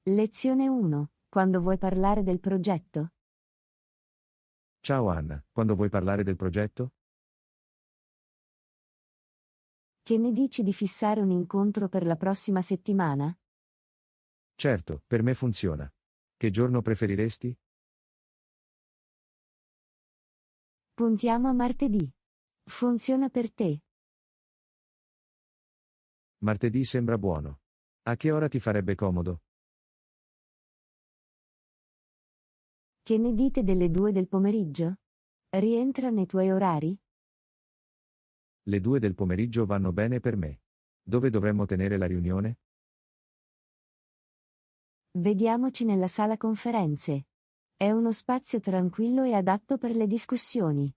Lezione 1. Quando vuoi parlare del progetto? Ciao Anna, quando vuoi parlare del progetto? Che ne dici di fissare un incontro per la prossima settimana? Certo, per me funziona. Che giorno preferiresti? Puntiamo a martedì. Funziona per te? Martedì sembra buono. A che ora ti farebbe comodo? Che ne dite delle 2 del pomeriggio? Rientra nei tuoi orari? Le 2 del pomeriggio vanno bene per me. Dove dovremmo tenere la riunione? Vediamoci nella sala conferenze. È uno spazio tranquillo e adatto per le discussioni.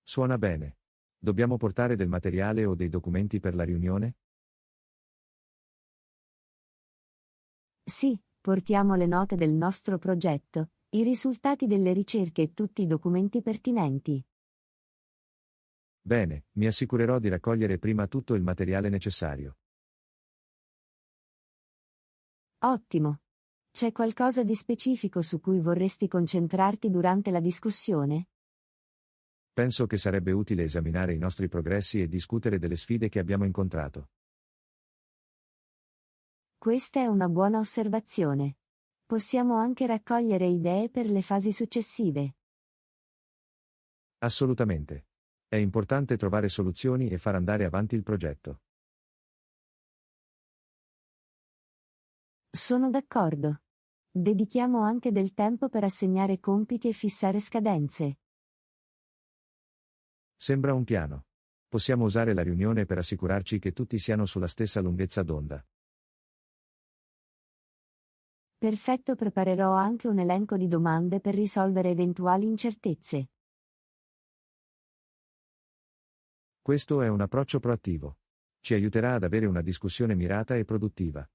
Suona bene. Dobbiamo portare del materiale o dei documenti per la riunione? Sì, portiamo le note del nostro progetto, i risultati delle ricerche e tutti i documenti pertinenti. Bene, mi assicurerò di raccogliere prima tutto il materiale necessario. Ottimo. C'è qualcosa di specifico su cui vorresti concentrarti durante la discussione? Penso che sarebbe utile esaminare i nostri progressi e discutere delle sfide che abbiamo incontrato. Questa è una buona osservazione. Possiamo anche raccogliere idee per le fasi successive. Assolutamente. È importante trovare soluzioni e far andare avanti il progetto. Sono d'accordo. Dedichiamo anche del tempo per assegnare compiti e fissare scadenze. Sembra un piano. Possiamo usare la riunione per assicurarci che tutti siano sulla stessa lunghezza d'onda. Perfetto, preparerò anche un elenco di domande per risolvere eventuali incertezze. Questo è un approccio proattivo. Ci aiuterà ad avere una discussione mirata e produttiva.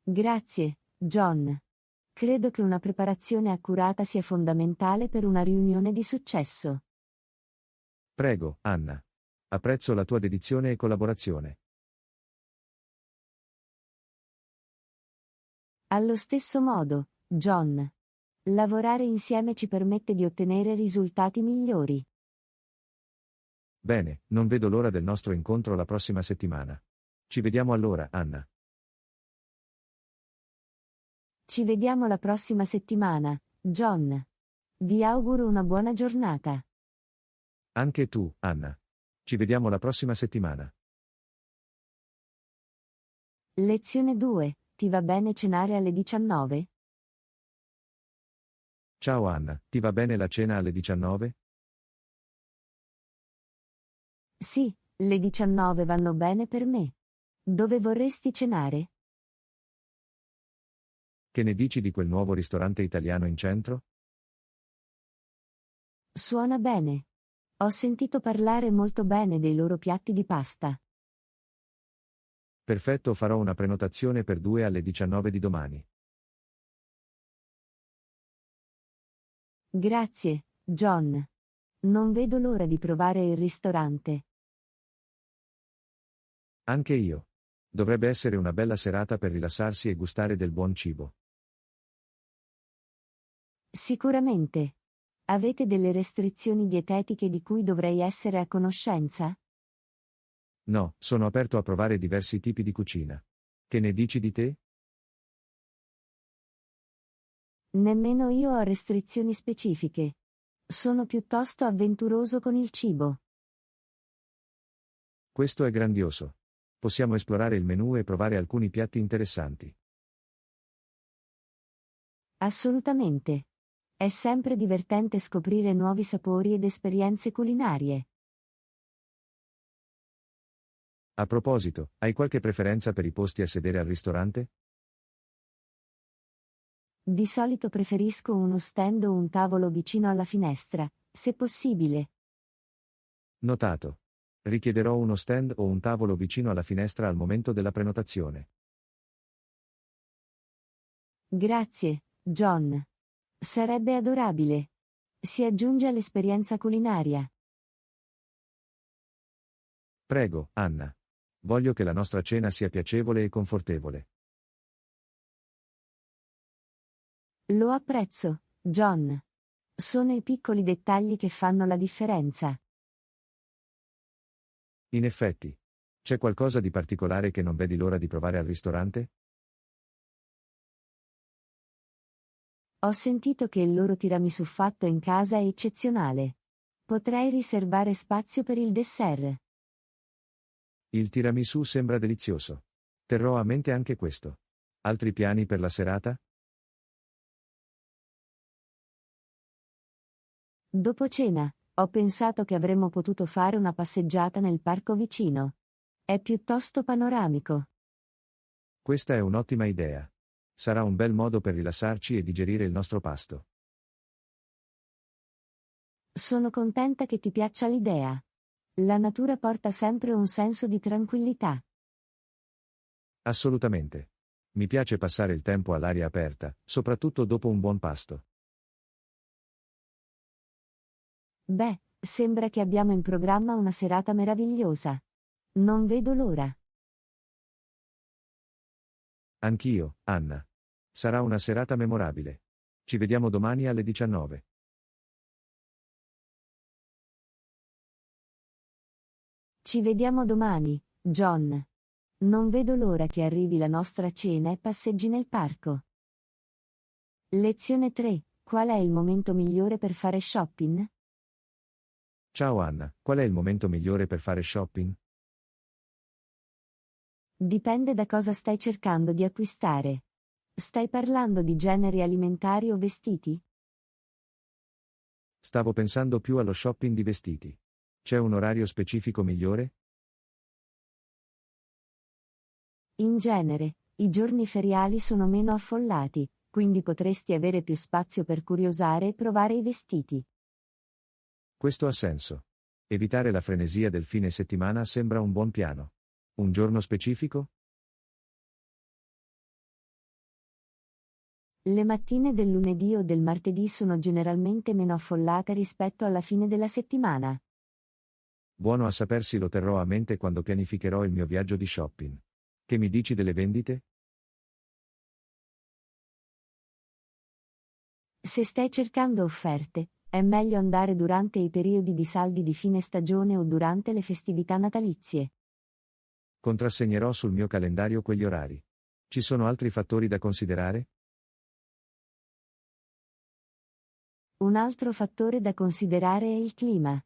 Grazie, John. Credo che una preparazione accurata sia fondamentale per una riunione di successo. Prego, Anna. Apprezzo la tua dedizione e collaborazione. Allo stesso modo, John. Lavorare insieme ci permette di ottenere risultati migliori. Bene, non vedo l'ora del nostro incontro la prossima settimana. Ci vediamo allora, Anna. Ci vediamo la prossima settimana, John. Vi auguro una buona giornata. Anche tu, Anna. Ci vediamo la prossima settimana. Lezione 2. Ti va bene cenare alle 19? Ciao Anna, ti va bene la cena alle 19? Sì, le 19 vanno bene per me. Dove vorresti cenare? Che ne dici di quel nuovo ristorante italiano in centro? Suona bene. Ho sentito parlare molto bene dei loro piatti di pasta. Perfetto, farò una prenotazione per 2 alle 19 di domani. Grazie, John. Non vedo l'ora di provare il ristorante. Anche io. Dovrebbe essere una bella serata per rilassarsi e gustare del buon cibo. Sicuramente. Avete delle restrizioni dietetiche di cui dovrei essere a conoscenza? No, sono aperto a provare diversi tipi di cucina. Che ne dici di te? Nemmeno io ho restrizioni specifiche. Sono piuttosto avventuroso con il cibo. Questo è grandioso. Possiamo esplorare il menù e provare alcuni piatti interessanti. Assolutamente. È sempre divertente scoprire nuovi sapori ed esperienze culinarie. A proposito, hai qualche preferenza per i posti a sedere al ristorante? Di solito preferisco uno stand o un tavolo vicino alla finestra, se possibile. Notato. Richiederò uno stand o un tavolo vicino alla finestra al momento della prenotazione. Grazie, John. Sarebbe adorabile. Si aggiunge all'esperienza culinaria. Prego, Anna. Voglio che la nostra cena sia piacevole e confortevole. Lo apprezzo, John. Sono i piccoli dettagli che fanno la differenza. In effetti. C'è qualcosa di particolare che non vedi l'ora di provare al ristorante? Ho sentito che il loro tiramisù fatto in casa è eccezionale. Potrei riservare spazio per il dessert. Il tiramisù sembra delizioso. Terrò a mente anche questo. Altri piani per la serata? Dopo cena, ho pensato che avremmo potuto fare una passeggiata nel parco vicino. È piuttosto panoramico. Questa è un'ottima idea. Sarà un bel modo per rilassarci e digerire il nostro pasto. Sono contenta che ti piaccia l'idea. La natura porta sempre un senso di tranquillità. Assolutamente. Mi piace passare il tempo all'aria aperta, soprattutto dopo un buon pasto. Beh, sembra che abbiamo in programma una serata meravigliosa. Non vedo l'ora. Anch'io, Anna. Sarà una serata memorabile. Ci vediamo domani alle 19. Ci vediamo domani, John. Non vedo l'ora che arrivi la nostra cena e passeggi nel parco. Lezione 3. Qual è il momento migliore per fare shopping? Ciao Anna, qual è il momento migliore per fare shopping? Dipende da cosa stai cercando di acquistare. Stai parlando di generi alimentari o vestiti? Stavo pensando più allo shopping di vestiti. C'è un orario specifico migliore? In genere, i giorni feriali sono meno affollati, quindi potresti avere più spazio per curiosare e provare i vestiti. Questo ha senso. Evitare la frenesia del fine settimana sembra un buon piano. Un giorno specifico? Le mattine del lunedì o del martedì sono generalmente meno affollate rispetto alla fine della settimana. Buono a sapersi, lo terrò a mente quando pianificherò il mio viaggio di shopping. Che mi dici delle vendite? Se stai cercando offerte, è meglio andare durante i periodi di saldi di fine stagione o durante le festività natalizie. Contrassegnerò sul mio calendario quegli orari. Ci sono altri fattori da considerare? Un altro fattore da considerare è il clima.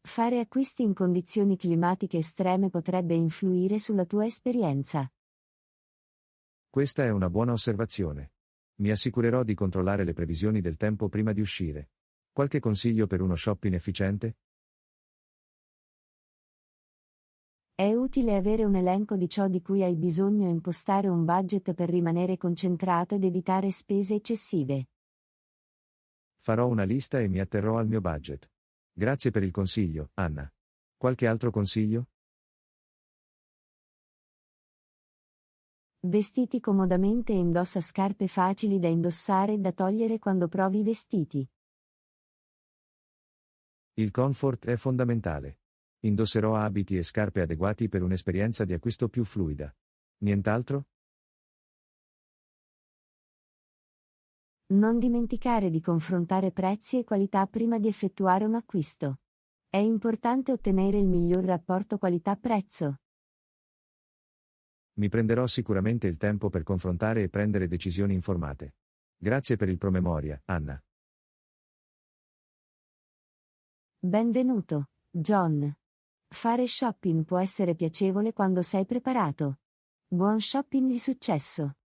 Fare acquisti in condizioni climatiche estreme potrebbe influire sulla tua esperienza. Questa è una buona osservazione. Mi assicurerò di controllare le previsioni del tempo prima di uscire. Qualche consiglio per uno shopping efficiente? È utile avere un elenco di ciò di cui hai bisogno e impostare un budget per rimanere concentrato ed evitare spese eccessive. Farò una lista e mi atterrò al mio budget. Grazie per il consiglio, Anna. Qualche altro consiglio? Vestiti comodamente e indossa scarpe facili da indossare e da togliere quando provi i vestiti. Il comfort è fondamentale. Indosserò abiti e scarpe adeguati per un'esperienza di acquisto più fluida. Nient'altro? Non dimenticare di confrontare prezzi e qualità prima di effettuare un acquisto. È importante ottenere il miglior rapporto qualità-prezzo. Mi prenderò sicuramente il tempo per confrontare e prendere decisioni informate. Grazie per il promemoria, Anna. Benvenuto, John. Fare shopping può essere piacevole quando sei preparato. Buon shopping di successo.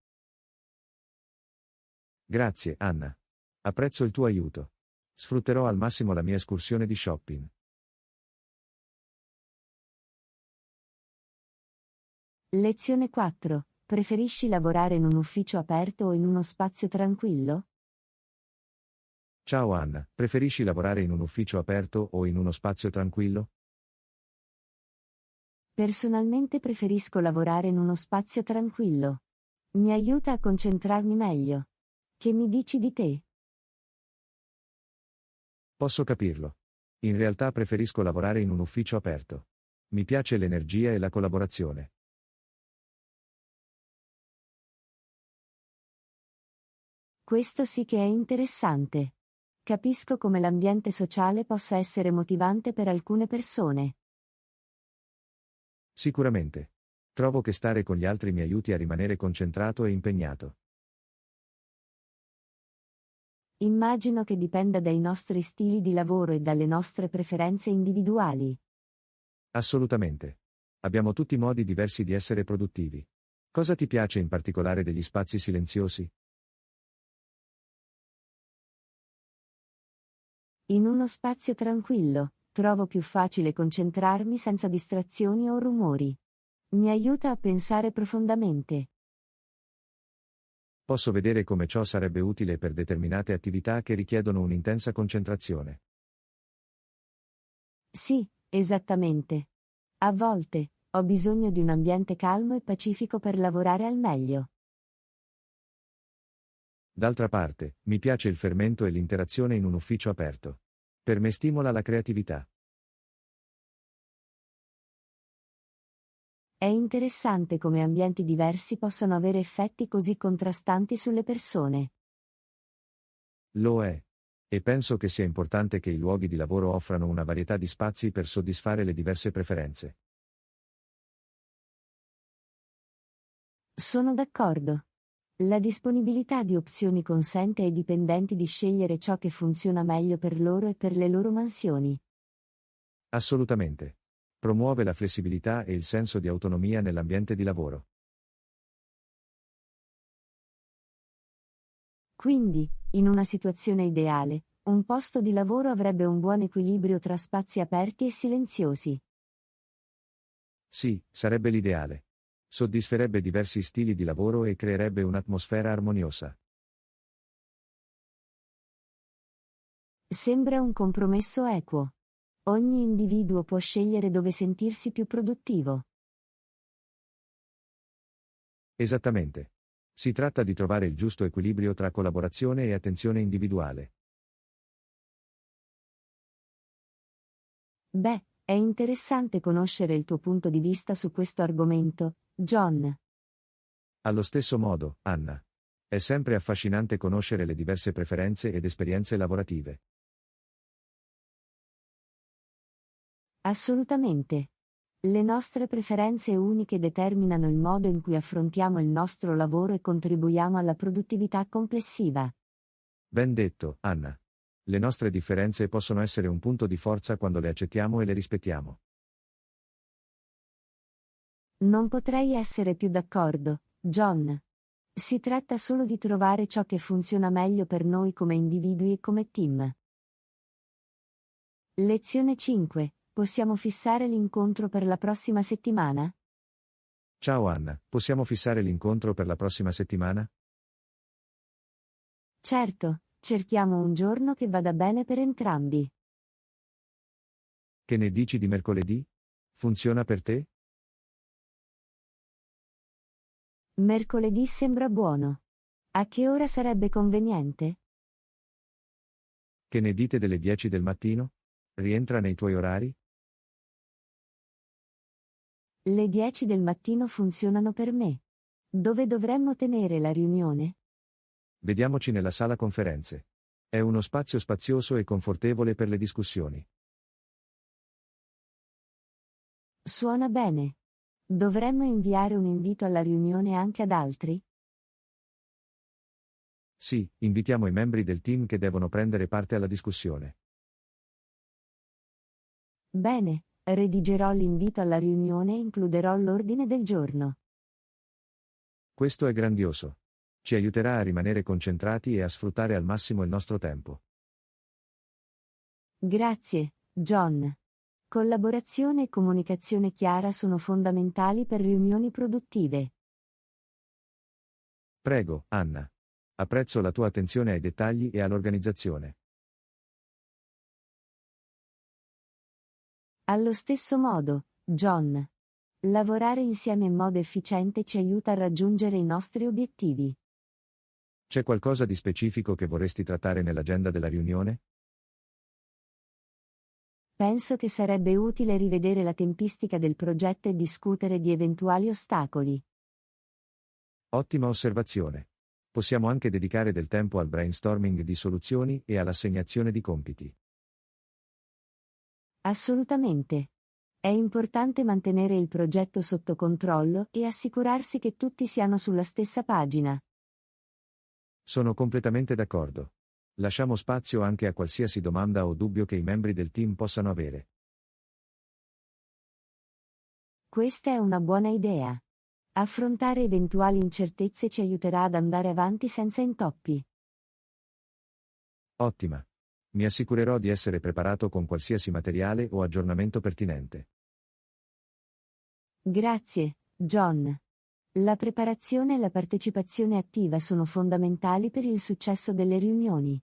Grazie, Anna. Apprezzo il tuo aiuto. Sfrutterò al massimo la mia escursione di shopping. Lezione 4. Preferisci lavorare in un ufficio aperto o in uno spazio tranquillo? Ciao Anna, preferisci lavorare in un ufficio aperto o in uno spazio tranquillo? Personalmente preferisco lavorare in uno spazio tranquillo. Mi aiuta a concentrarmi meglio. Che mi dici di te? Posso capirlo. In realtà preferisco lavorare in un ufficio aperto. Mi piace l'energia e la collaborazione. Questo sì che è interessante. Capisco come l'ambiente sociale possa essere motivante per alcune persone. Sicuramente. Trovo che stare con gli altri mi aiuti a rimanere concentrato e impegnato. Immagino che dipenda dai nostri stili di lavoro e dalle nostre preferenze individuali. Assolutamente. Abbiamo tutti modi diversi di essere produttivi. Cosa ti piace in particolare degli spazi silenziosi? In uno spazio tranquillo, trovo più facile concentrarmi senza distrazioni o rumori. Mi aiuta a pensare profondamente. Posso vedere come ciò sarebbe utile per determinate attività che richiedono un'intensa concentrazione. Sì, esattamente. A volte, ho bisogno di un ambiente calmo e pacifico per lavorare al meglio. D'altra parte, mi piace il fermento e l'interazione in un ufficio aperto. Per me stimola la creatività. È interessante come ambienti diversi possano avere effetti così contrastanti sulle persone. Lo è. E penso che sia importante che i luoghi di lavoro offrano una varietà di spazi per soddisfare le diverse preferenze. Sono d'accordo. La disponibilità di opzioni consente ai dipendenti di scegliere ciò che funziona meglio per loro e per le loro mansioni. Assolutamente. Promuove la flessibilità e il senso di autonomia nell'ambiente di lavoro. Quindi, in una situazione ideale, un posto di lavoro avrebbe un buon equilibrio tra spazi aperti e silenziosi. Sì, sarebbe l'ideale. Soddisferebbe diversi stili di lavoro e creerebbe un'atmosfera armoniosa. Sembra un compromesso equo. Ogni individuo può scegliere dove sentirsi più produttivo. Esattamente. Si tratta di trovare il giusto equilibrio tra collaborazione e attenzione individuale. Beh, è interessante conoscere il tuo punto di vista su questo argomento, John. Allo stesso modo, Anna. È sempre affascinante conoscere le diverse preferenze ed esperienze lavorative. Assolutamente. Le nostre preferenze uniche determinano il modo in cui affrontiamo il nostro lavoro e contribuiamo alla produttività complessiva. Ben detto, Anna. Le nostre differenze possono essere un punto di forza quando le accettiamo e le rispettiamo. Non potrei essere più d'accordo, John. Si tratta solo di trovare ciò che funziona meglio per noi come individui e come team. Lezione 5. Possiamo fissare l'incontro per la prossima settimana? Ciao Anna, possiamo fissare l'incontro per la prossima settimana? Certo, cerchiamo un giorno che vada bene per entrambi. Che ne dici di mercoledì? Funziona per te? Mercoledì sembra buono. A che ora sarebbe conveniente? Che ne dite delle 10 del mattino? Rientra nei tuoi orari? Le 10 del mattino funzionano per me. Dove dovremmo tenere la riunione? Vediamoci nella sala conferenze. È uno spazio spazioso e confortevole per le discussioni. Suona bene. Dovremmo inviare un invito alla riunione anche ad altri? Sì, invitiamo i membri del team che devono prendere parte alla discussione. Bene, redigerò l'invito alla riunione e includerò l'ordine del giorno. Questo è grandioso. Ci aiuterà a rimanere concentrati e a sfruttare al massimo il nostro tempo. Grazie, John. Collaborazione e comunicazione chiara sono fondamentali per riunioni produttive. Prego, Anna. Apprezzo la tua attenzione ai dettagli e all'organizzazione. Allo stesso modo, John. Lavorare insieme in modo efficiente ci aiuta a raggiungere i nostri obiettivi. C'è qualcosa di specifico che vorresti trattare nell'agenda della riunione? Penso che sarebbe utile rivedere la tempistica del progetto e discutere di eventuali ostacoli. Ottima osservazione. Possiamo anche dedicare del tempo al brainstorming di soluzioni e all'assegnazione di compiti. Assolutamente. È importante mantenere il progetto sotto controllo e assicurarsi che tutti siano sulla stessa pagina. Sono completamente d'accordo. Lasciamo spazio anche a qualsiasi domanda o dubbio che i membri del team possano avere. Questa è una buona idea. Affrontare eventuali incertezze ci aiuterà ad andare avanti senza intoppi. Ottima. Mi assicurerò di essere preparato con qualsiasi materiale o aggiornamento pertinente. Grazie, John. La preparazione e la partecipazione attiva sono fondamentali per il successo delle riunioni.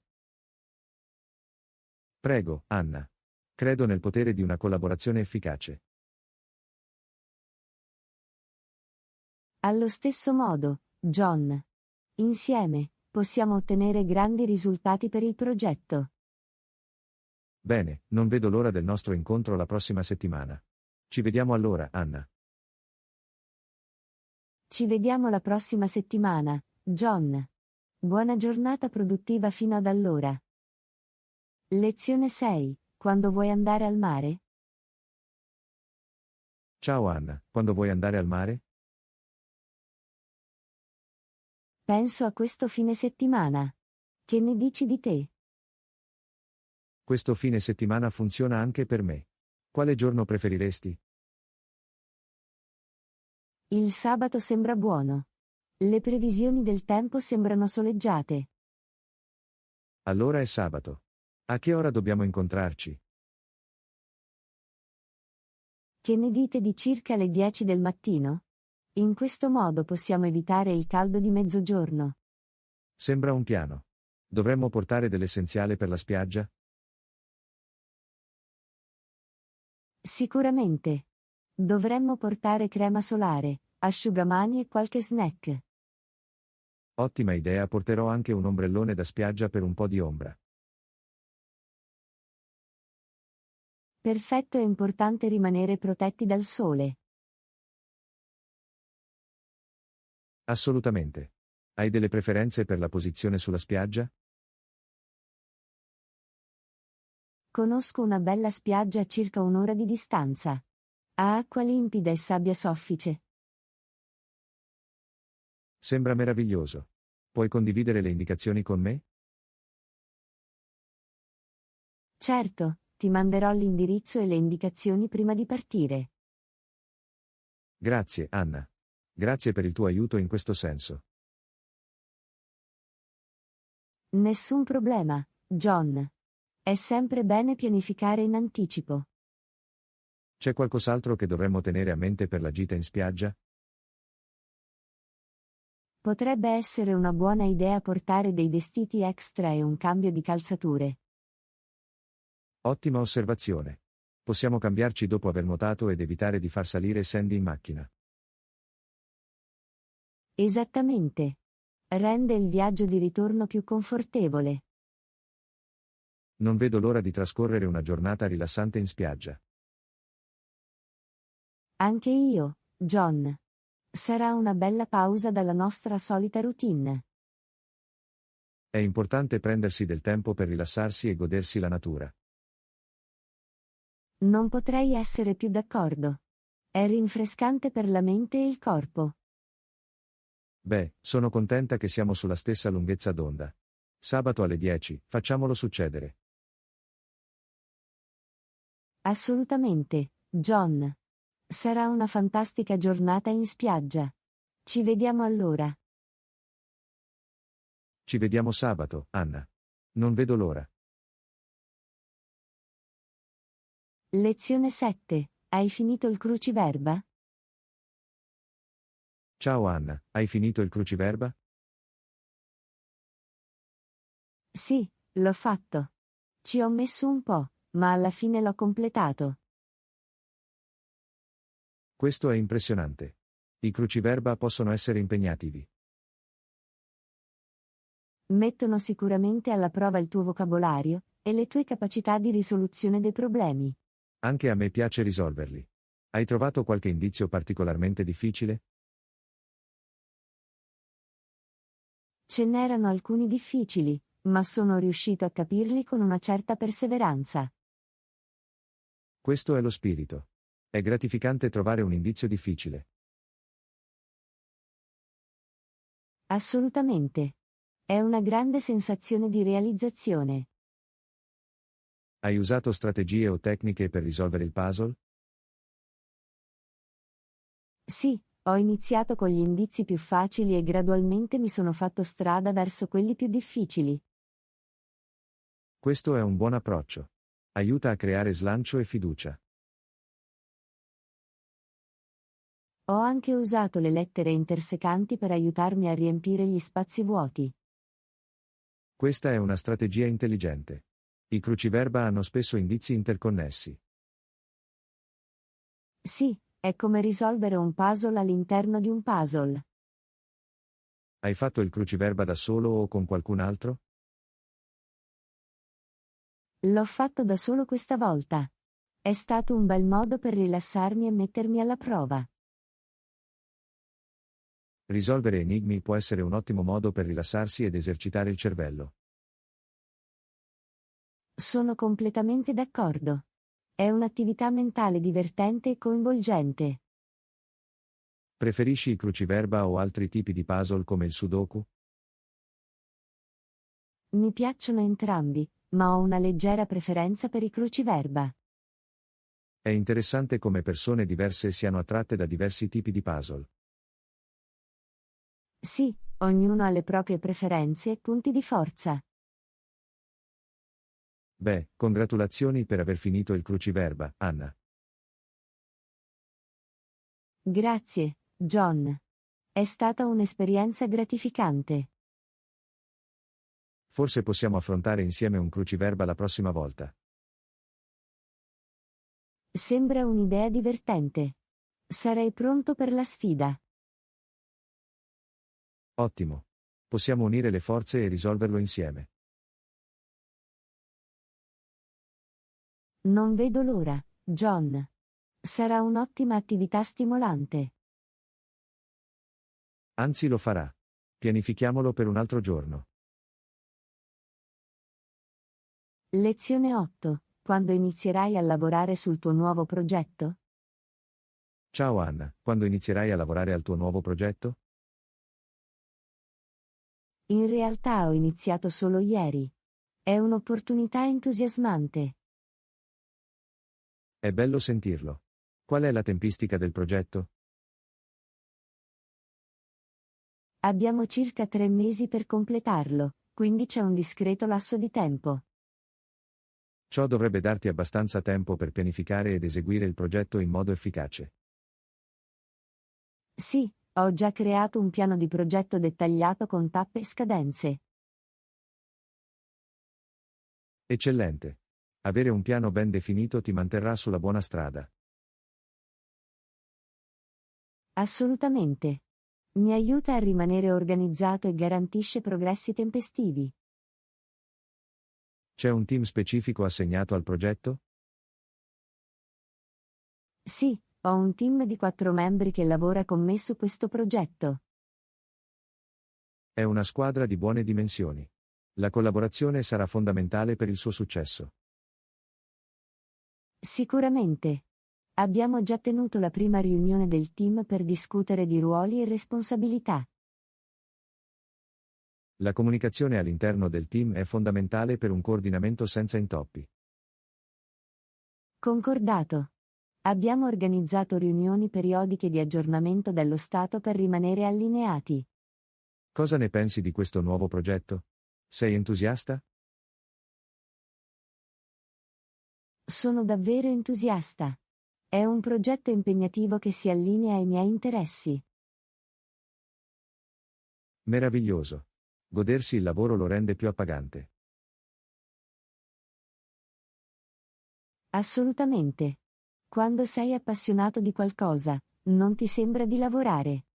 Prego, Anna. Credo nel potere di una collaborazione efficace. Allo stesso modo, John. Insieme, possiamo ottenere grandi risultati per il progetto. Bene, non vedo l'ora del nostro incontro la prossima settimana. Ci vediamo allora, Anna. Ci vediamo la prossima settimana, John. Buona giornata produttiva fino ad allora. Lezione 6. Quando vuoi andare al mare? Ciao Anna, quando vuoi andare al mare? Penso a questo fine settimana. Che ne dici di te? Questo fine settimana funziona anche per me. Quale giorno preferiresti? Il sabato sembra buono. Le previsioni del tempo sembrano soleggiate. Allora è sabato. A che ora dobbiamo incontrarci? Che ne dite di circa le 10 del mattino? In questo modo possiamo evitare il caldo di mezzogiorno. Sembra un piano. Dovremmo portare dell'essenziale per la spiaggia? Sicuramente. Dovremmo portare crema solare, asciugamani e qualche snack. Ottima idea, porterò anche un ombrellone da spiaggia per un po' di ombra. Perfetto, è importante rimanere protetti dal sole. Assolutamente. Hai delle preferenze per la posizione sulla spiaggia? Conosco una bella spiaggia a circa un'ora di distanza. Ha acqua limpida e sabbia soffice. Sembra meraviglioso. Puoi condividere le indicazioni con me? Certo, ti manderò l'indirizzo e le indicazioni prima di partire. Grazie, Anna. Grazie per il tuo aiuto in questo senso. Nessun problema, John. È sempre bene pianificare in anticipo. C'è qualcos'altro che dovremmo tenere a mente per la gita in spiaggia? Potrebbe essere una buona idea portare dei vestiti extra e un cambio di calzature. Ottima osservazione. Possiamo cambiarci dopo aver nuotato ed evitare di far salire Sandy in macchina. Esattamente. Rende il viaggio di ritorno più confortevole. Non vedo l'ora di trascorrere una giornata rilassante in spiaggia. Anche io, John. Sarà una bella pausa dalla nostra solita routine. È importante prendersi del tempo per rilassarsi e godersi la natura. Non potrei essere più d'accordo. È rinfrescante per la mente e il corpo. Beh, sono contenta che siamo sulla stessa lunghezza d'onda. Sabato alle 10, facciamolo succedere. Assolutamente, John. Sarà una fantastica giornata in spiaggia. Ci vediamo allora. Ci vediamo sabato, Anna. Non vedo l'ora. Lezione 7. Hai finito il cruciverba? Ciao Anna, hai finito il cruciverba? Sì, l'ho fatto. Ci ho messo un po', ma alla fine l'ho completato. Questo è impressionante. I cruciverba possono essere impegnativi. Mettono sicuramente alla prova il tuo vocabolario e le tue capacità di risoluzione dei problemi. Anche a me piace risolverli. Hai trovato qualche indizio particolarmente difficile? Ce n'erano alcuni difficili, ma sono riuscito a capirli con una certa perseveranza. Questo è lo spirito. È gratificante trovare un indizio difficile. Assolutamente. È una grande sensazione di realizzazione. Hai usato strategie o tecniche per risolvere il puzzle? Sì, ho iniziato con gli indizi più facili e gradualmente mi sono fatto strada verso quelli più difficili. Questo è un buon approccio. Aiuta a creare slancio e fiducia. Ho anche usato le lettere intersecanti per aiutarmi a riempire gli spazi vuoti. Questa è una strategia intelligente. I cruciverba hanno spesso indizi interconnessi. Sì, è come risolvere un puzzle all'interno di un puzzle. Hai fatto il cruciverba da solo o con qualcun altro? L'ho fatto da solo questa volta. È stato un bel modo per rilassarmi e mettermi alla prova. Risolvere enigmi può essere un ottimo modo per rilassarsi ed esercitare il cervello. Sono completamente d'accordo. È un'attività mentale divertente e coinvolgente. Preferisci i cruciverba o altri tipi di puzzle come il Sudoku? Mi piacciono entrambi, ma ho una leggera preferenza per i cruciverba. È interessante come persone diverse siano attratte da diversi tipi di puzzle. Sì, ognuno ha le proprie preferenze e punti di forza. Beh, congratulazioni per aver finito il cruciverba, Anna. Grazie, John. È stata un'esperienza gratificante. Forse possiamo affrontare insieme un cruciverba la prossima volta. Sembra un'idea divertente. Sarei pronto per la sfida. Ottimo. Possiamo unire le forze e risolverlo insieme. Non vedo l'ora, John. Sarà un'ottima attività stimolante. Anzi, lo farà. Pianifichiamolo per un altro giorno. Lezione 8. Quando inizierai a lavorare sul tuo nuovo progetto? Ciao Anna, quando inizierai a lavorare al tuo nuovo progetto? In realtà ho iniziato solo ieri. È un'opportunità entusiasmante. È bello sentirlo. Qual è la tempistica del progetto? Abbiamo circa 3 mesi per completarlo, quindi c'è un discreto lasso di tempo. Ciò dovrebbe darti abbastanza tempo per pianificare ed eseguire il progetto in modo efficace. Sì, ho già creato un piano di progetto dettagliato con tappe e scadenze. Eccellente. Avere un piano ben definito ti manterrà sulla buona strada. Assolutamente. Mi aiuta a rimanere organizzato e garantisce progressi tempestivi. C'è un team specifico assegnato al progetto? Sì, ho un team di 4 membri che lavora con me su questo progetto. È una squadra di buone dimensioni. La collaborazione sarà fondamentale per il suo successo. Sicuramente. Abbiamo già tenuto la prima riunione del team per discutere di ruoli e responsabilità. La comunicazione all'interno del team è fondamentale per un coordinamento senza intoppi. Concordato. Abbiamo organizzato riunioni periodiche di aggiornamento dello stato per rimanere allineati. Cosa ne pensi di questo nuovo progetto? Sei entusiasta? Sono davvero entusiasta. È un progetto impegnativo che si allinea ai miei interessi. Meraviglioso. Godersi il lavoro lo rende più appagante. Assolutamente. Quando sei appassionato di qualcosa, non ti sembra di lavorare.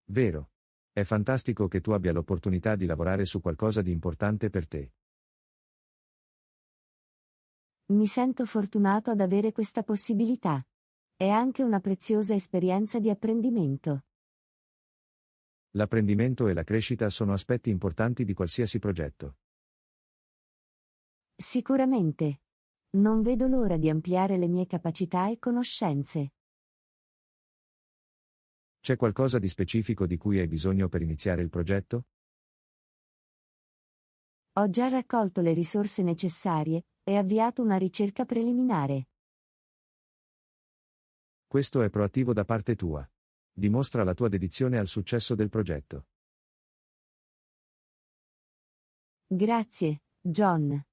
Vero. È fantastico che tu abbia l'opportunità di lavorare su qualcosa di importante per te. Mi sento fortunato ad avere questa possibilità. È anche una preziosa esperienza di apprendimento. L'apprendimento e la crescita sono aspetti importanti di qualsiasi progetto. Sicuramente. Non vedo l'ora di ampliare le mie capacità e conoscenze. C'è qualcosa di specifico di cui hai bisogno per iniziare il progetto? Ho già raccolto le risorse necessarie e avviato una ricerca preliminare. Questo è proattivo da parte tua. Dimostra la tua dedizione al successo del progetto. Grazie, John.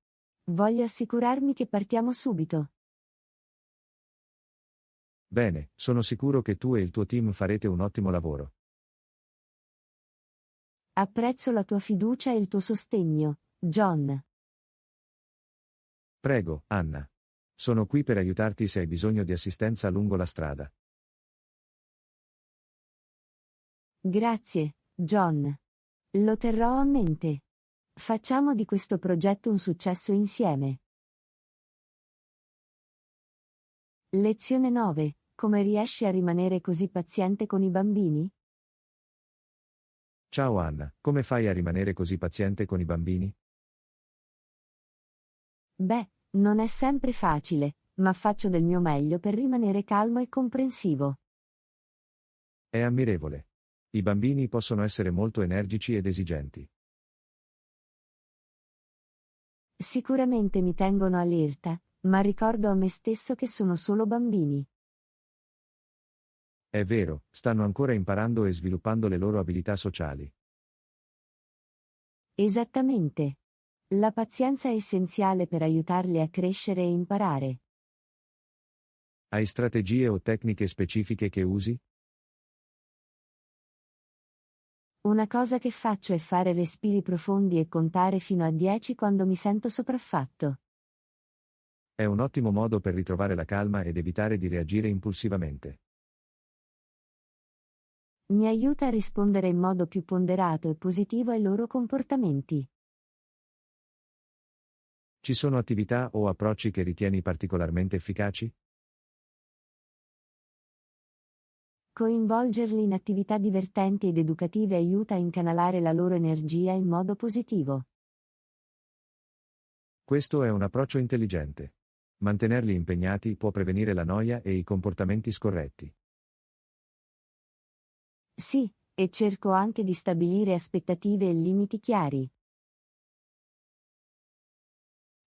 Voglio assicurarmi che partiamo subito. Bene, sono sicuro che tu e il tuo team farete un ottimo lavoro. Apprezzo la tua fiducia e il tuo sostegno, John. Prego, Anna. Sono qui per aiutarti se hai bisogno di assistenza lungo la strada. Grazie, John. Lo terrò a mente. Facciamo di questo progetto un successo insieme. Lezione 9. Come riesci a rimanere così paziente con i bambini? Ciao Anna, come fai a rimanere così paziente con i bambini? Beh, non è sempre facile, ma faccio del mio meglio per rimanere calmo e comprensivo. È ammirevole. I bambini possono essere molto energici ed esigenti. Sicuramente mi tengono allerta, ma ricordo a me stesso che sono solo bambini. È vero, stanno ancora imparando e sviluppando le loro abilità sociali. Esattamente. La pazienza è essenziale per aiutarli a crescere e imparare. Hai strategie o tecniche specifiche che usi? Una cosa che faccio è fare respiri profondi e contare fino a 10 quando mi sento sopraffatto. È un ottimo modo per ritrovare la calma ed evitare di reagire impulsivamente. Mi aiuta a rispondere in modo più ponderato e positivo ai loro comportamenti. Ci sono attività o approcci che ritieni particolarmente efficaci? Coinvolgerli in attività divertenti ed educative aiuta a incanalare la loro energia in modo positivo. Questo è un approccio intelligente. Mantenerli impegnati può prevenire la noia e i comportamenti scorretti. Sì, e cerco anche di stabilire aspettative e limiti chiari.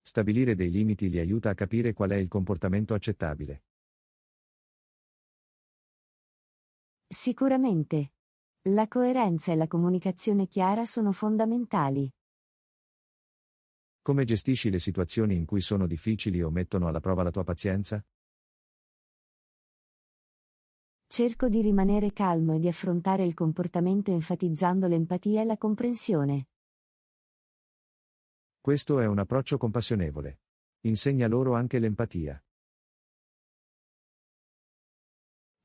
Stabilire dei limiti li aiuta a capire qual è il comportamento accettabile. Sicuramente. La coerenza e la comunicazione chiara sono fondamentali. Come gestisci le situazioni in cui sono difficili o mettono alla prova la tua pazienza? Cerco di rimanere calmo e di affrontare il comportamento enfatizzando l'empatia e la comprensione. Questo è un approccio compassionevole. Insegna loro anche l'empatia.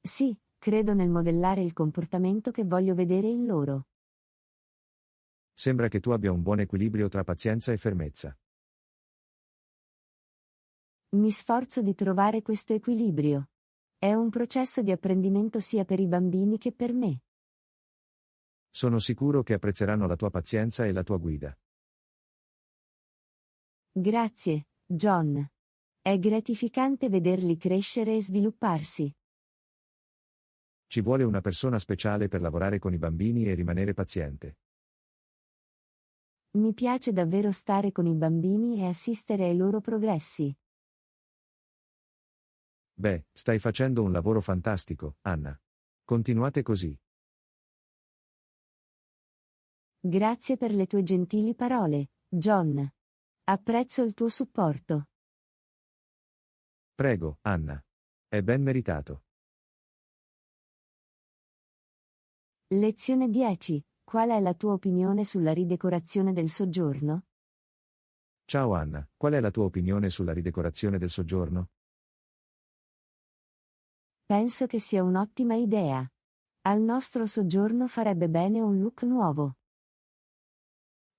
Sì, credo nel modellare il comportamento che voglio vedere in loro. Sembra che tu abbia un buon equilibrio tra pazienza e fermezza. Mi sforzo di trovare questo equilibrio. È un processo di apprendimento sia per i bambini che per me. Sono sicuro che apprezzeranno la tua pazienza e la tua guida. Grazie, John. È gratificante vederli crescere e svilupparsi. Ci vuole una persona speciale per lavorare con i bambini e rimanere paziente. Mi piace davvero stare con i bambini e assistere ai loro progressi. Beh, stai facendo un lavoro fantastico, Anna. Continuate così. Grazie per le tue gentili parole, John. Apprezzo il tuo supporto. Prego, Anna. È ben meritato. Lezione 10. Qual è la tua opinione sulla ridecorazione del soggiorno? Ciao Anna, qual è la tua opinione sulla ridecorazione del soggiorno? Penso che sia un'ottima idea. Al nostro soggiorno farebbe bene un look nuovo.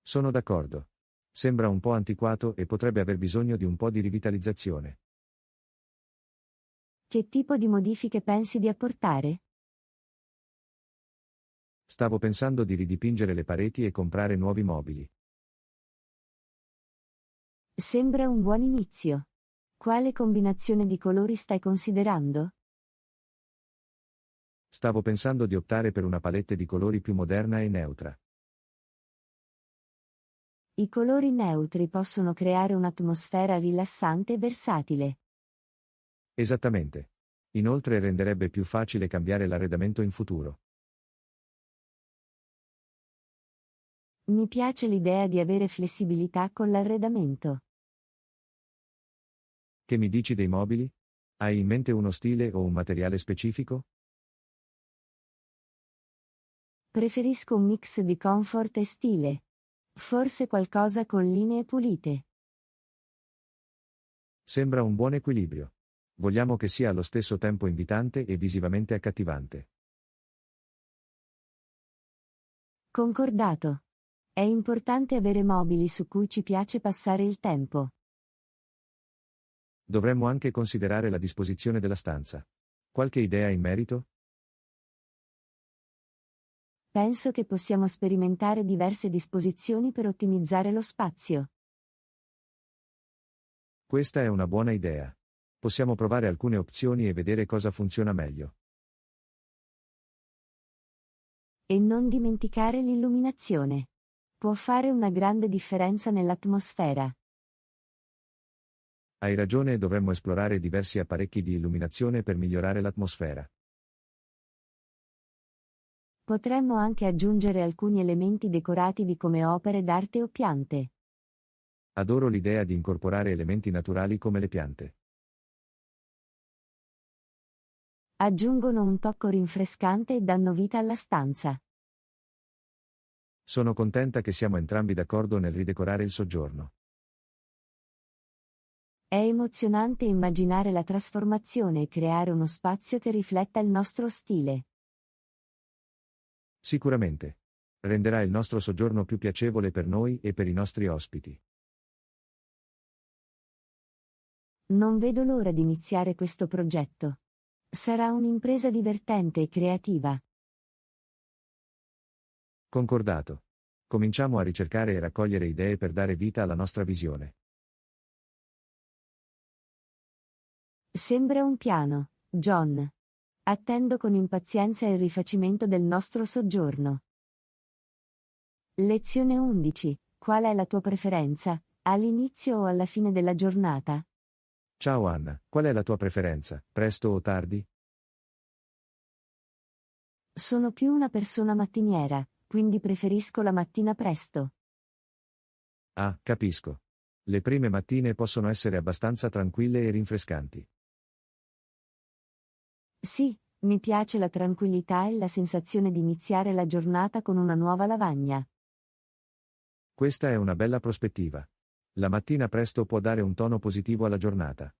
Sono d'accordo. Sembra un po' antiquato e potrebbe aver bisogno di un po' di rivitalizzazione. Che tipo di modifiche pensi di apportare? Stavo pensando di ridipingere le pareti e comprare nuovi mobili. Sembra un buon inizio. Quale combinazione di colori stai considerando? Stavo pensando di optare per una palette di colori più moderna e neutra. I colori neutri possono creare un'atmosfera rilassante e versatile. Esattamente. Inoltre renderebbe più facile cambiare l'arredamento in futuro. Mi piace l'idea di avere flessibilità con l'arredamento. Che mi dici dei mobili? Hai in mente uno stile o un materiale specifico? Preferisco un mix di comfort e stile. Forse qualcosa con linee pulite. Sembra un buon equilibrio. Vogliamo che sia allo stesso tempo invitante e visivamente accattivante. Concordato. È importante avere mobili su cui ci piace passare il tempo. Dovremmo anche considerare la disposizione della stanza. Qualche idea in merito? Penso che possiamo sperimentare diverse disposizioni per ottimizzare lo spazio. Questa è una buona idea. Possiamo provare alcune opzioni e vedere cosa funziona meglio. E non dimenticare l'illuminazione. Può fare una grande differenza nell'atmosfera. Hai ragione, dovremmo esplorare diversi apparecchi di illuminazione per migliorare l'atmosfera. Potremmo anche aggiungere alcuni elementi decorativi come opere d'arte o piante. Adoro l'idea di incorporare elementi naturali come le piante. Aggiungono un tocco rinfrescante e danno vita alla stanza. Sono contenta che siamo entrambi d'accordo nel ridecorare il soggiorno. È emozionante immaginare la trasformazione e creare uno spazio che rifletta il nostro stile. Sicuramente. Renderà il nostro soggiorno più piacevole per noi e per i nostri ospiti. Non vedo l'ora di iniziare questo progetto. Sarà un'impresa divertente e creativa. Concordato. Cominciamo a ricercare e raccogliere idee per dare vita alla nostra visione. Sembra un piano, John. Attendo con impazienza il rifacimento del nostro soggiorno. Lezione 11. Qual è la tua preferenza, all'inizio o alla fine della giornata? Ciao Anna, qual è la tua preferenza, presto o tardi? Sono più una persona mattiniera, quindi preferisco la mattina presto. Ah, capisco. Le prime mattine possono essere abbastanza tranquille e rinfrescanti. Sì, mi piace la tranquillità e la sensazione di iniziare la giornata con una nuova lavagna. Questa è una bella prospettiva. La mattina presto può dare un tono positivo alla giornata.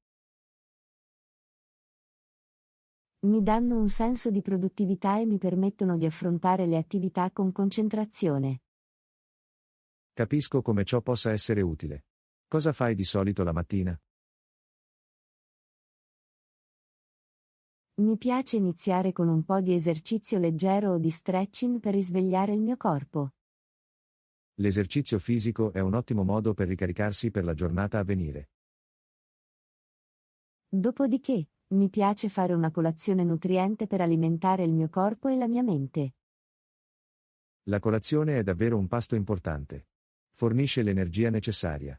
Mi danno un senso di produttività e mi permettono di affrontare le attività con concentrazione. Capisco come ciò possa essere utile. Cosa fai di solito la mattina? Mi piace iniziare con un po' di esercizio leggero o di stretching per risvegliare il mio corpo. L'esercizio fisico è un ottimo modo per ricaricarsi per la giornata a venire. Dopodiché, mi piace fare una colazione nutriente per alimentare il mio corpo e la mia mente. La colazione è davvero un pasto importante. Fornisce l'energia necessaria.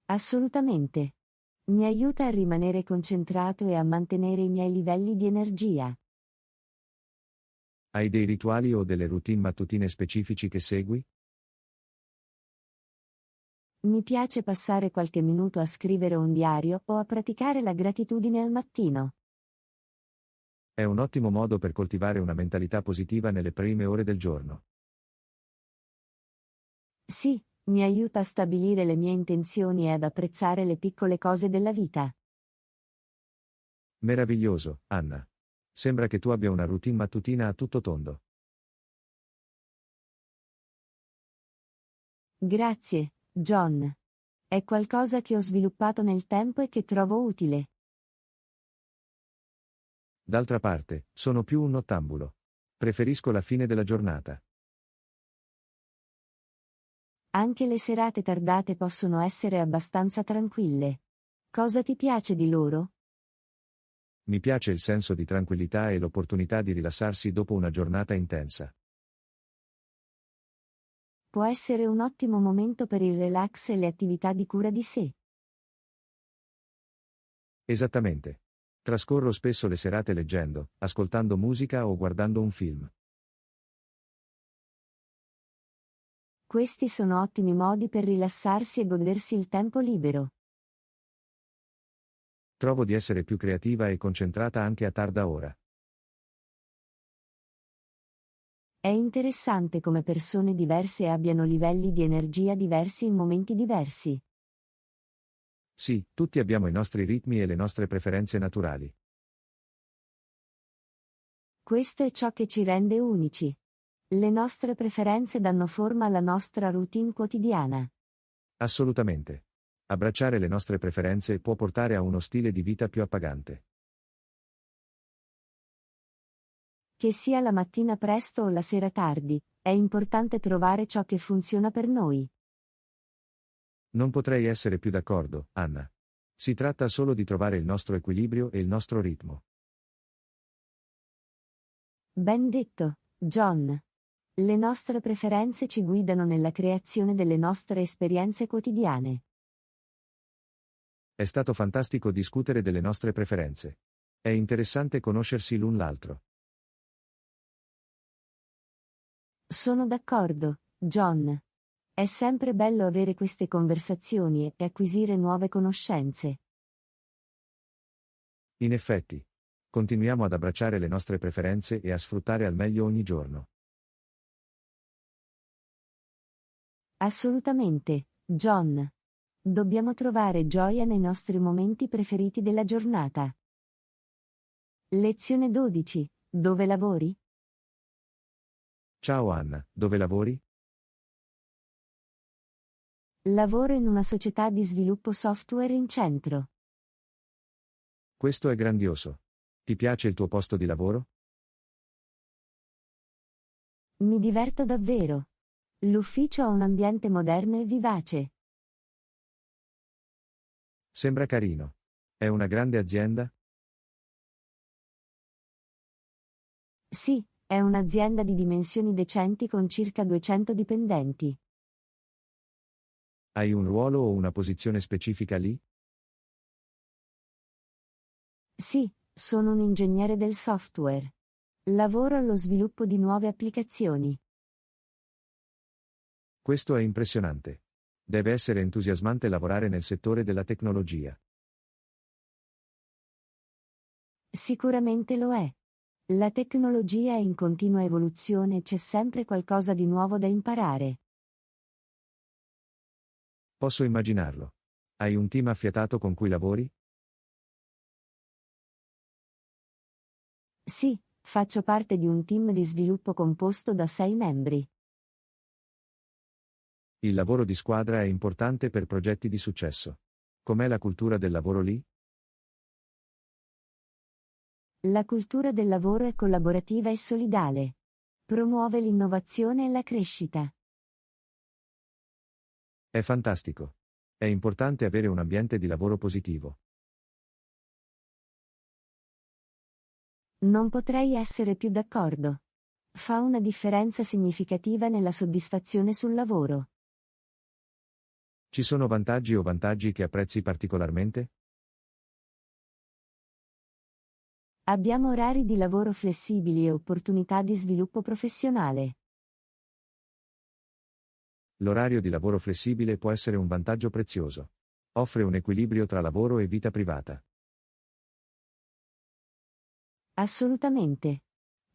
Assolutamente. Mi aiuta a rimanere concentrato e a mantenere i miei livelli di energia. Hai dei rituali o delle routine mattutine specifici che segui? Mi piace passare qualche minuto a scrivere un diario o a praticare la gratitudine al mattino. È un ottimo modo per coltivare una mentalità positiva nelle prime ore del giorno. Sì, mi aiuta a stabilire le mie intenzioni e ad apprezzare le piccole cose della vita. Meraviglioso, Anna. Sembra che tu abbia una routine mattutina a tutto tondo. Grazie, John. È qualcosa che ho sviluppato nel tempo e che trovo utile. D'altra parte, sono più un nottambulo. Preferisco la fine della giornata. Anche le serate tardate possono essere abbastanza tranquille. Cosa ti piace di loro? Mi piace il senso di tranquillità e l'opportunità di rilassarsi dopo una giornata intensa. Può essere un ottimo momento per il relax e le attività di cura di sé. Esattamente. Trascorro spesso le serate leggendo, ascoltando musica o guardando un film. Questi sono ottimi modi per rilassarsi e godersi il tempo libero. Trovo di essere più creativa e concentrata anche a tarda ora. È interessante come persone diverse abbiano livelli di energia diversi in momenti diversi. Sì, tutti abbiamo i nostri ritmi e le nostre preferenze naturali. Questo è ciò che ci rende unici. Le nostre preferenze danno forma alla nostra routine quotidiana. Assolutamente. Abbracciare le nostre preferenze può portare a uno stile di vita più appagante. Che sia la mattina presto o la sera tardi, è importante trovare ciò che funziona per noi. Non potrei essere più d'accordo, Anna. Si tratta solo di trovare il nostro equilibrio e il nostro ritmo. Ben detto, John. Le nostre preferenze ci guidano nella creazione delle nostre esperienze quotidiane. È stato fantastico discutere delle nostre preferenze. È interessante conoscersi l'un l'altro. Sono d'accordo, John. È sempre bello avere queste conversazioni e acquisire nuove conoscenze. In effetti. Continuiamo ad abbracciare le nostre preferenze e a sfruttare al meglio ogni giorno. Assolutamente, John. Dobbiamo trovare gioia nei nostri momenti preferiti della giornata. Lezione 12. Dove lavori? Ciao Anna, dove lavori? Lavoro in una società di sviluppo software in centro. Questo è grandioso. Ti piace il tuo posto di lavoro? Mi diverto davvero. L'ufficio ha un ambiente moderno e vivace. Sembra carino. È una grande azienda? Sì, è un'azienda di dimensioni decenti con circa 200 dipendenti. Hai un ruolo o una posizione specifica lì? Sì, sono un ingegnere del software. Lavoro allo sviluppo di nuove applicazioni. Questo è impressionante. Deve essere entusiasmante lavorare nel settore della tecnologia. Sicuramente lo è. La tecnologia è in continua evoluzione e c'è sempre qualcosa di nuovo da imparare. Posso immaginarlo. Hai un team affiatato con cui lavori? Sì, faccio parte di un team di sviluppo composto da 6 membri. Il lavoro di squadra è importante per progetti di successo. Com'è la cultura del lavoro lì? La cultura del lavoro è collaborativa e solidale. Promuove l'innovazione e la crescita. È fantastico. È importante avere un ambiente di lavoro positivo. Non potrei essere più d'accordo. Fa una differenza significativa nella soddisfazione sul lavoro. Ci sono vantaggi o vantaggi che apprezzi particolarmente? Abbiamo orari di lavoro flessibili e opportunità di sviluppo professionale. L'orario di lavoro flessibile può essere un vantaggio prezioso. Offre un equilibrio tra lavoro e vita privata. Assolutamente.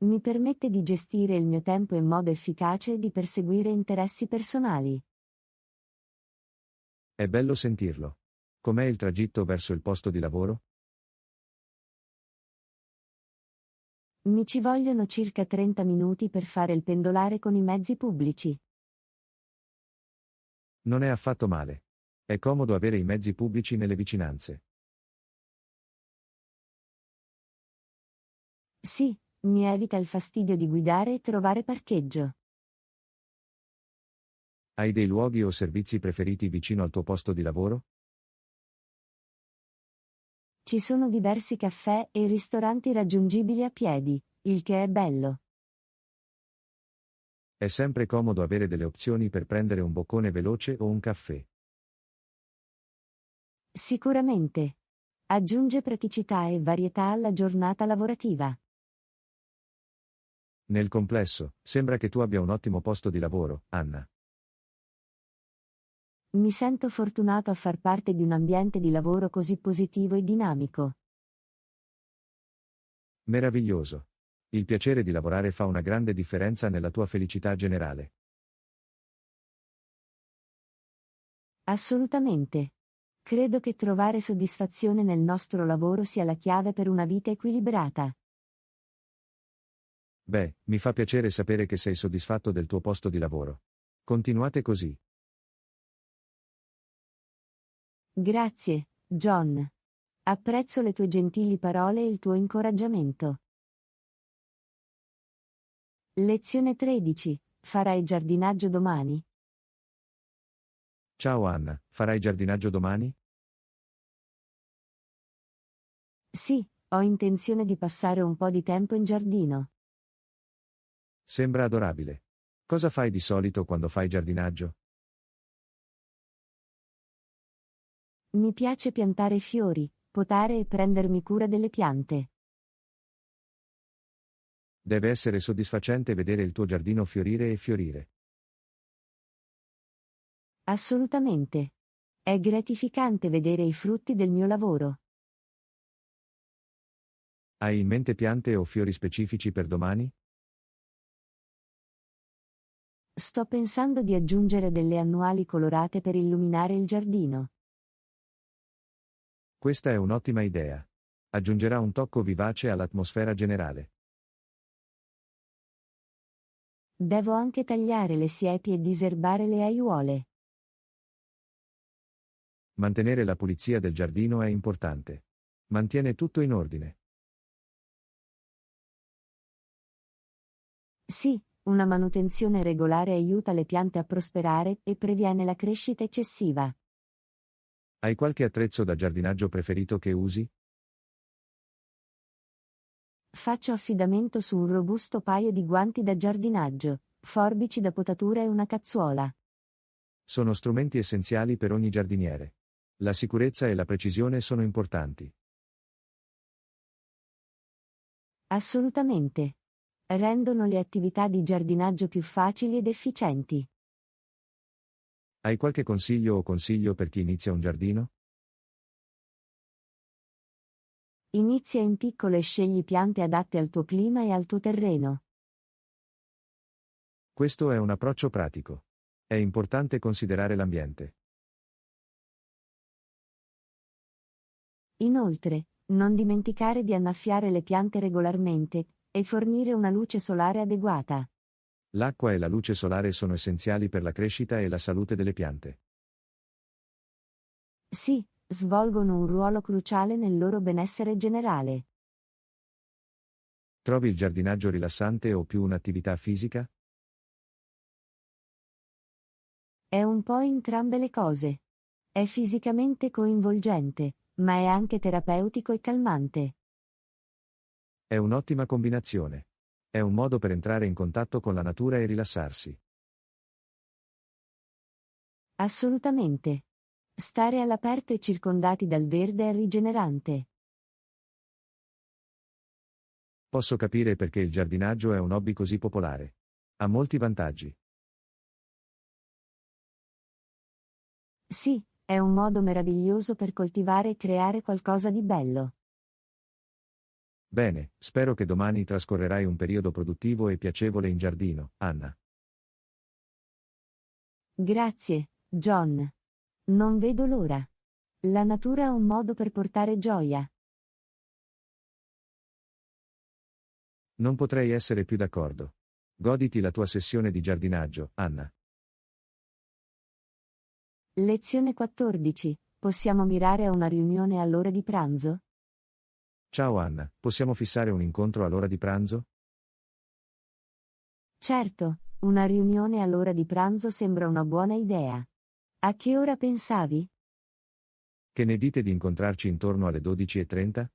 Mi permette di gestire il mio tempo in modo efficace e di perseguire interessi personali. È bello sentirlo. Com'è il tragitto verso il posto di lavoro? Mi ci vogliono circa 30 minuti per fare il pendolare con i mezzi pubblici. Non è affatto male. È comodo avere i mezzi pubblici nelle vicinanze. Sì, mi evita il fastidio di guidare e trovare parcheggio. Hai dei luoghi o servizi preferiti vicino al tuo posto di lavoro? Ci sono diversi caffè e ristoranti raggiungibili a piedi, il che è bello. È sempre comodo avere delle opzioni per prendere un boccone veloce o un caffè. Sicuramente. Aggiunge praticità e varietà alla giornata lavorativa. Nel complesso, sembra che tu abbia un ottimo posto di lavoro, Anna. Mi sento fortunato a far parte di un ambiente di lavoro così positivo e dinamico. Meraviglioso. Il piacere di lavorare fa una grande differenza nella tua felicità generale. Assolutamente. Credo che trovare soddisfazione nel nostro lavoro sia la chiave per una vita equilibrata. Beh, mi fa piacere sapere che sei soddisfatto del tuo posto di lavoro. Continuate così. Grazie, John. Apprezzo le tue gentili parole e il tuo incoraggiamento. Lezione 13. Farai giardinaggio domani? Ciao Anna, farai giardinaggio domani? Sì, ho intenzione di passare un po' di tempo in giardino. Sembra adorabile. Cosa fai di solito quando fai giardinaggio? Mi piace piantare fiori, potare e prendermi cura delle piante. Deve essere soddisfacente vedere il tuo giardino fiorire e fiorire. Assolutamente. È gratificante vedere i frutti del mio lavoro. Hai in mente piante o fiori specifici per domani? Sto pensando di aggiungere delle annuali colorate per illuminare il giardino. Questa è un'ottima idea. Aggiungerà un tocco vivace all'atmosfera generale. Devo anche tagliare le siepi e diserbare le aiuole. Mantenere la pulizia del giardino è importante. Mantiene tutto in ordine. Sì, una manutenzione regolare aiuta le piante a prosperare e previene la crescita eccessiva. Hai qualche attrezzo da giardinaggio preferito che usi? Faccio affidamento su un robusto paio di guanti da giardinaggio, forbici da potatura e una cazzuola. Sono strumenti essenziali per ogni giardiniere. La sicurezza e la precisione sono importanti. Assolutamente. Rendono le attività di giardinaggio più facili ed efficienti. Hai qualche consiglio o consiglio per chi inizia un giardino? Inizia in piccolo e scegli piante adatte al tuo clima e al tuo terreno. Questo è un approccio pratico. È importante considerare l'ambiente. Inoltre, non dimenticare di annaffiare le piante regolarmente e fornire una luce solare adeguata. L'acqua e la luce solare sono essenziali per la crescita e la salute delle piante. Sì, svolgono un ruolo cruciale nel loro benessere generale. Trovi il giardinaggio rilassante o più un'attività fisica? È un po' entrambe le cose. È fisicamente coinvolgente, ma è anche terapeutico e calmante. È un'ottima combinazione. È un modo per entrare in contatto con la natura e rilassarsi. Assolutamente. Stare all'aperto e circondati dal verde è rigenerante. Posso capire perché il giardinaggio è un hobby così popolare. Ha molti vantaggi. Sì, è un modo meraviglioso per coltivare e creare qualcosa di bello. Bene, spero che domani trascorrerai un periodo produttivo e piacevole in giardino, Anna. Grazie, John. Non vedo l'ora. La natura è un modo per portare gioia. Non potrei essere più d'accordo. Goditi la tua sessione di giardinaggio, Anna. Lezione 14. Possiamo mirare a una riunione all'ora di pranzo? Ciao Anna, possiamo fissare un incontro all'ora di pranzo? Certo, una riunione all'ora di pranzo sembra una buona idea. A che ora pensavi? Che ne dite di incontrarci intorno alle 12:30?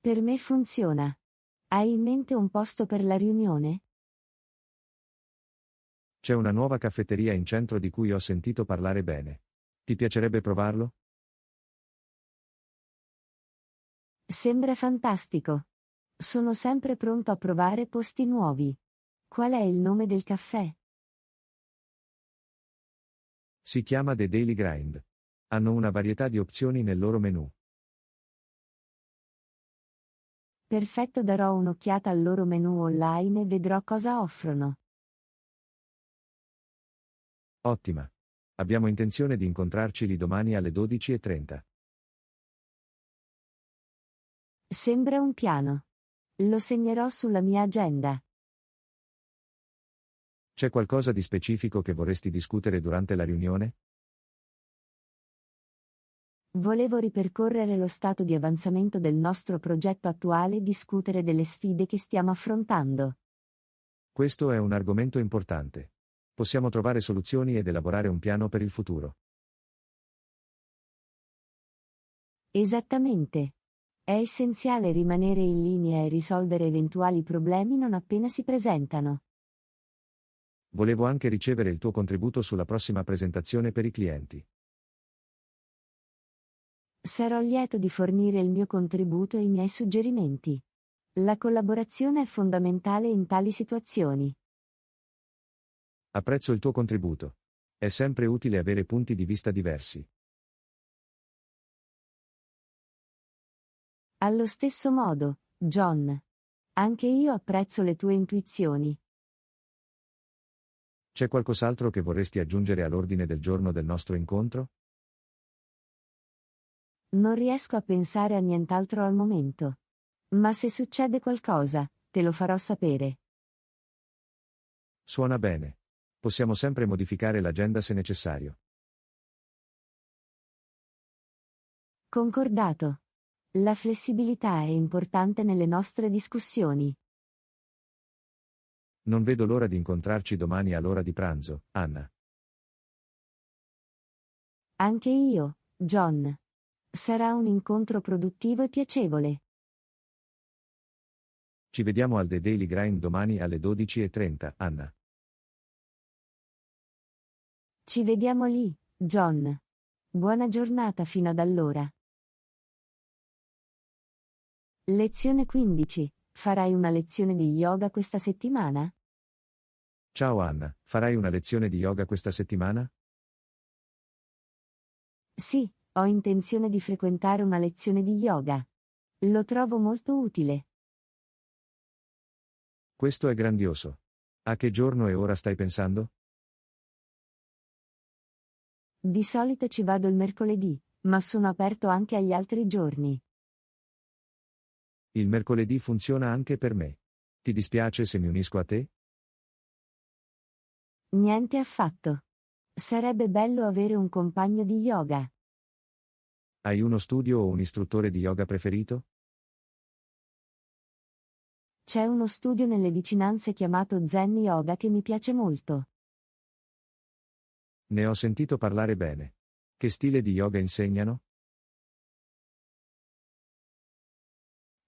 Per me funziona. Hai in mente un posto per la riunione? C'è una nuova caffetteria in centro di cui ho sentito parlare bene. Ti piacerebbe provarlo? Sembra fantastico. Sono sempre pronto a provare posti nuovi. Qual è il nome del caffè? Si chiama The Daily Grind. Hanno una varietà di opzioni nel loro menù. Perfetto, darò un'occhiata al loro menu online e vedrò cosa offrono. Ottima. Abbiamo intenzione di incontrarci lì domani alle 12:30. Sembra un piano. Lo segnerò sulla mia agenda. C'è qualcosa di specifico che vorresti discutere durante la riunione? Volevo ripercorrere lo stato di avanzamento del nostro progetto attuale e discutere delle sfide che stiamo affrontando. Questo è un argomento importante. Possiamo trovare soluzioni ed elaborare un piano per il futuro. Esattamente. È essenziale rimanere in linea e risolvere eventuali problemi non appena si presentano. Volevo anche ricevere il tuo contributo sulla prossima presentazione per i clienti. Sarò lieto di fornire il mio contributo e i miei suggerimenti. La collaborazione è fondamentale in tali situazioni. Apprezzo il tuo contributo. È sempre utile avere punti di vista diversi. Allo stesso modo, John. Anche io apprezzo le tue intuizioni. C'è qualcos'altro che vorresti aggiungere all'ordine del giorno del nostro incontro? Non riesco a pensare a nient'altro al momento. Ma se succede qualcosa, te lo farò sapere. Suona bene. Possiamo sempre modificare l'agenda se necessario. Concordato. La flessibilità è importante nelle nostre discussioni. Non vedo l'ora di incontrarci domani all'ora di pranzo, Anna. Anche io, John. Sarà un incontro produttivo e piacevole. Ci vediamo al The Daily Grind domani alle 12:30, Anna. Ci vediamo lì, John. Buona giornata fino ad allora. Lezione 15. Farai una lezione di yoga questa settimana? Ciao Anna, farai una lezione di yoga questa settimana? Sì, ho intenzione di frequentare una lezione di yoga. Lo trovo molto utile. Questo è grandioso. A che giorno e ora stai pensando? Di solito ci vado il mercoledì, ma sono aperto anche agli altri giorni. Il mercoledì funziona anche per me. Ti dispiace se mi unisco a te? Niente affatto. Sarebbe bello avere un compagno di yoga. Hai uno studio o un istruttore di yoga preferito? C'è uno studio nelle vicinanze chiamato Zen Yoga che mi piace molto. Ne ho sentito parlare bene. Che stile di yoga insegnano?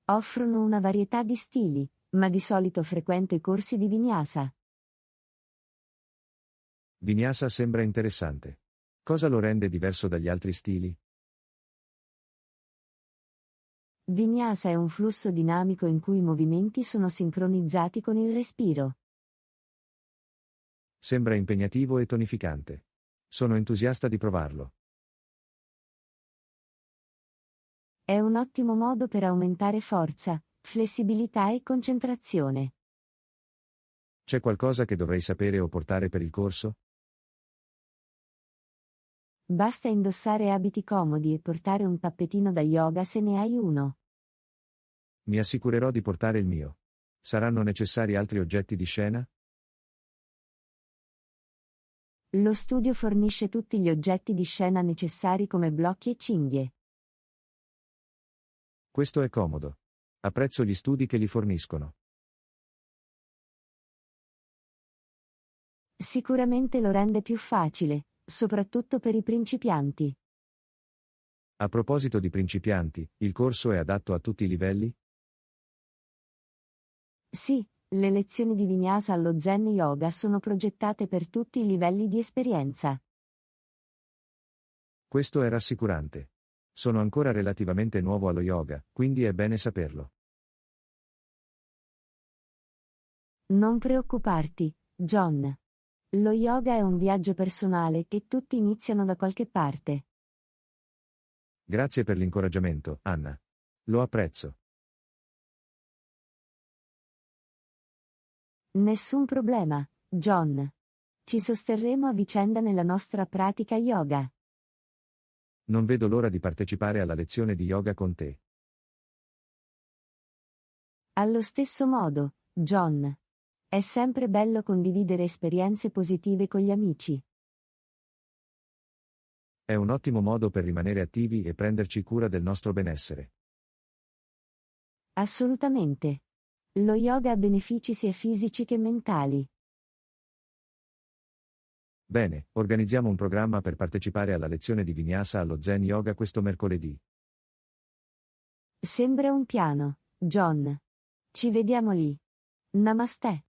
Offrono una varietà di stili, ma di solito frequento i corsi di Vinyasa. Vinyasa sembra interessante. Cosa lo rende diverso dagli altri stili? Vinyasa è un flusso dinamico in cui i movimenti sono sincronizzati con il respiro. Sembra impegnativo e tonificante. Sono entusiasta di provarlo. È un ottimo modo per aumentare forza, flessibilità e concentrazione. C'è qualcosa che dovrei sapere o portare per il corso? Basta indossare abiti comodi e portare un tappetino da yoga se ne hai uno. Mi assicurerò di portare il mio. Saranno necessari altri oggetti di scena? Lo studio fornisce tutti gli oggetti di scena necessari come blocchi e cinghie. Questo è comodo. Apprezzo gli studi che li forniscono. Sicuramente lo rende più facile, soprattutto per i principianti. A proposito di principianti, il corso è adatto a tutti i livelli? Sì, le lezioni di Vinyasa allo Zen Yoga sono progettate per tutti i livelli di esperienza. Questo è rassicurante. Sono ancora relativamente nuovo allo yoga, quindi è bene saperlo. Non preoccuparti, John. Lo yoga è un viaggio personale che tutti iniziano da qualche parte. Grazie per l'incoraggiamento, Anna. Lo apprezzo. Nessun problema, John. Ci sosterremo a vicenda nella nostra pratica yoga. Non vedo l'ora di partecipare alla lezione di yoga con te. Allo stesso modo, John. È sempre bello condividere esperienze positive con gli amici. È un ottimo modo per rimanere attivi e prenderci cura del nostro benessere. Assolutamente. Lo yoga ha benefici sia fisici che mentali. Bene, organizziamo un programma per partecipare alla lezione di Vinyasa allo Zen Yoga questo mercoledì. Sembra un piano, John. Ci vediamo lì. Namaste.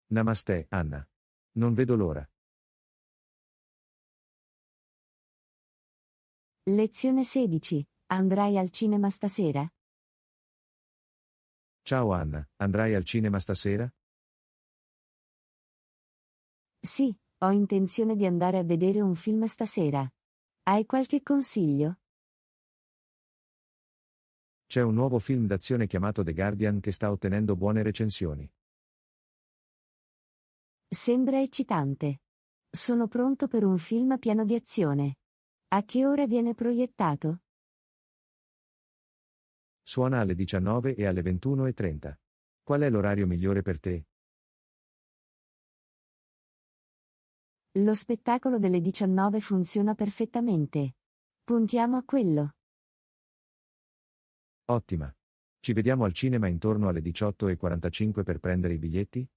Namaste, Anna. Non vedo l'ora. Lezione 16. Andrai al cinema stasera? Ciao Anna, andrai al cinema stasera? Sì, ho intenzione di andare a vedere un film stasera. Hai qualche consiglio? C'è un nuovo film d'azione chiamato The Guardian che sta ottenendo buone recensioni. Sembra eccitante. Sono pronto per un film pieno di azione. A che ora viene proiettato? Suona alle 19 e alle 21:30. Qual è l'orario migliore per te? Lo spettacolo delle 19 funziona perfettamente. Puntiamo a quello. Ottima. Ci vediamo al cinema intorno alle 18:45 per prendere i biglietti?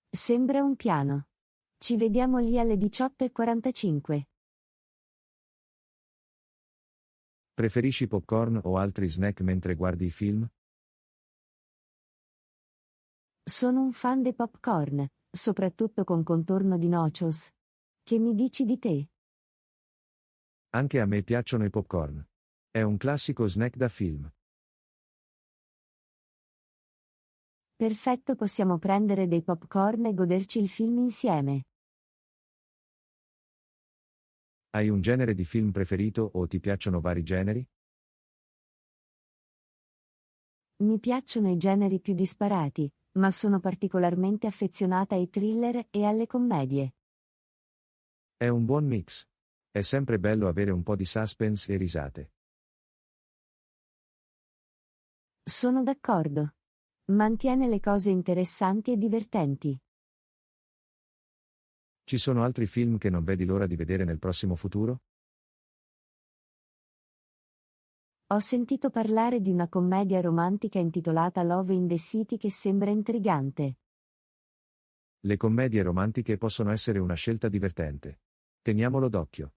Sembra un piano. Ci vediamo lì alle 18:45. Preferisci popcorn o altri snack mentre guardi i film? Sono un fan dei popcorn, soprattutto con contorno di nachos. Che mi dici di te? Anche a me piacciono i popcorn. È un classico snack da film. Perfetto, possiamo prendere dei popcorn e goderci il film insieme. Hai un genere di film preferito o ti piacciono vari generi? Mi piacciono i generi più disparati, ma sono particolarmente affezionata ai thriller e alle commedie. È un buon mix. È sempre bello avere un po' di suspense e risate. Sono d'accordo. Mantiene le cose interessanti e divertenti. Ci sono altri film che non vedi l'ora di vedere nel prossimo futuro? Ho sentito parlare di una commedia romantica intitolata Love in the City che sembra intrigante. Le commedie romantiche possono essere una scelta divertente. Teniamolo d'occhio.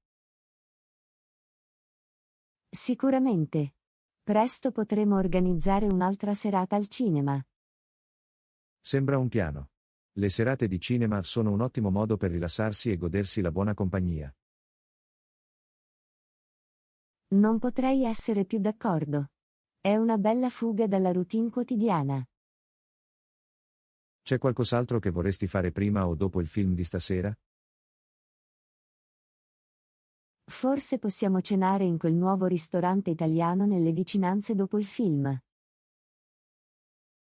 Sicuramente. Presto potremo organizzare un'altra serata al cinema. Sembra un piano. Le serate di cinema sono un ottimo modo per rilassarsi e godersi la buona compagnia. Non potrei essere più d'accordo. È una bella fuga dalla routine quotidiana. C'è qualcos'altro che vorresti fare prima o dopo il film di stasera? Forse possiamo cenare in quel nuovo ristorante italiano nelle vicinanze dopo il film.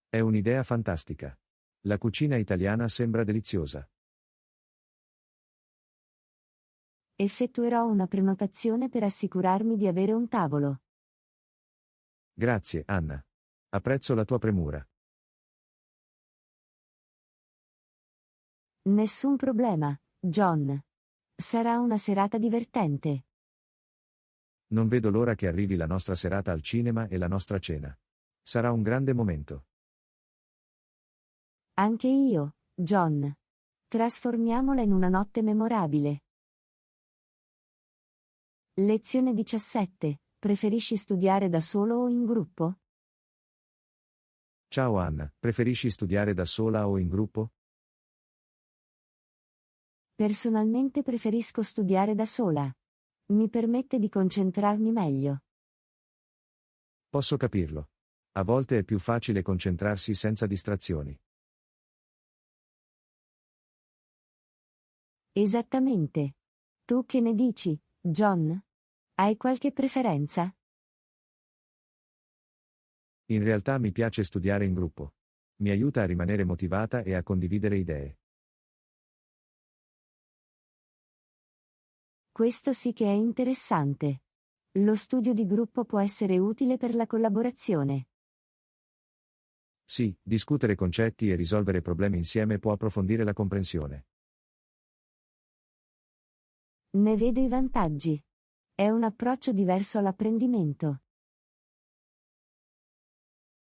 È un'idea fantastica. La cucina italiana sembra deliziosa. Effettuerò una prenotazione per assicurarmi di avere un tavolo. Grazie, Anna. Apprezzo la tua premura. Nessun problema, John. Sarà una serata divertente. Non vedo l'ora che arrivi la nostra serata al cinema e la nostra cena. Sarà un grande momento. Anche io, John. Trasformiamola in una notte memorabile. Lezione 17. Preferisci studiare da solo o in gruppo? Ciao Anna, preferisci studiare da sola o in gruppo? Personalmente preferisco studiare da sola. Mi permette di concentrarmi meglio. Posso capirlo. A volte è più facile concentrarsi senza distrazioni. Esattamente. Tu che ne dici, John? Hai qualche preferenza? In realtà mi piace studiare in gruppo. Mi aiuta a rimanere motivata e a condividere idee. Questo sì che è interessante. Lo studio di gruppo può essere utile per la collaborazione. Sì, discutere concetti e risolvere problemi insieme può approfondire la comprensione. Ne vedo i vantaggi. È un approccio diverso all'apprendimento.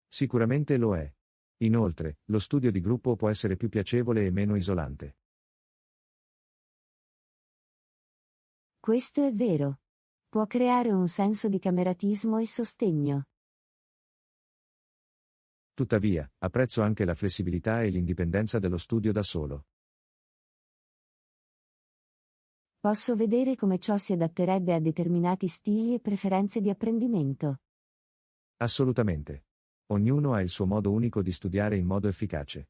Sicuramente lo è. Inoltre, lo studio di gruppo può essere più piacevole e meno isolante. Questo è vero. Può creare un senso di cameratismo e sostegno. Tuttavia, apprezzo anche la flessibilità e l'indipendenza dello studio da solo. Posso vedere come ciò si adatterebbe a determinati stili e preferenze di apprendimento. Assolutamente. Ognuno ha il suo modo unico di studiare in modo efficace.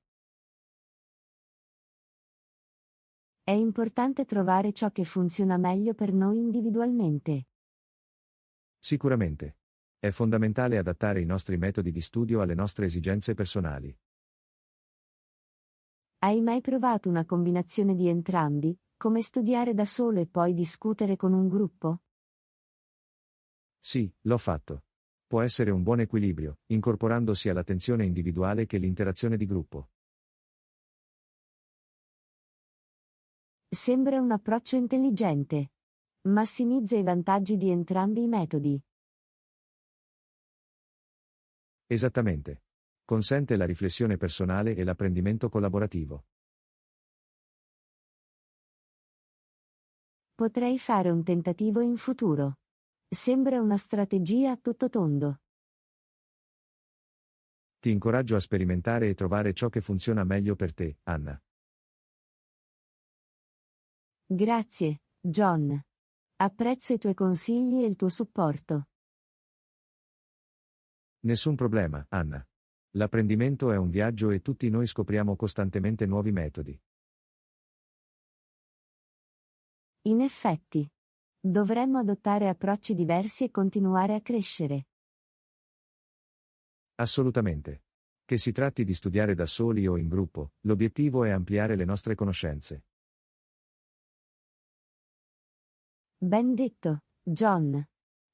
È importante trovare ciò che funziona meglio per noi individualmente. Sicuramente. È fondamentale adattare i nostri metodi di studio alle nostre esigenze personali. Hai mai provato una combinazione di entrambi, come studiare da solo e poi discutere con un gruppo? Sì, l'ho fatto. Può essere un buon equilibrio, incorporando sia l'attenzione individuale che l'interazione di gruppo. Sembra un approccio intelligente. Massimizza i vantaggi di entrambi i metodi. Esattamente. Consente la riflessione personale e l'apprendimento collaborativo. Potrei fare un tentativo in futuro. Sembra una strategia a tutto tondo. Ti incoraggio a sperimentare e trovare ciò che funziona meglio per te, Anna. Grazie, John. Apprezzo i tuoi consigli e il tuo supporto. Nessun problema, Anna. L'apprendimento è un viaggio e tutti noi scopriamo costantemente nuovi metodi. In effetti, dovremmo adottare approcci diversi e continuare a crescere. Assolutamente. Che si tratti di studiare da soli o in gruppo, l'obiettivo è ampliare le nostre conoscenze. Ben detto, John.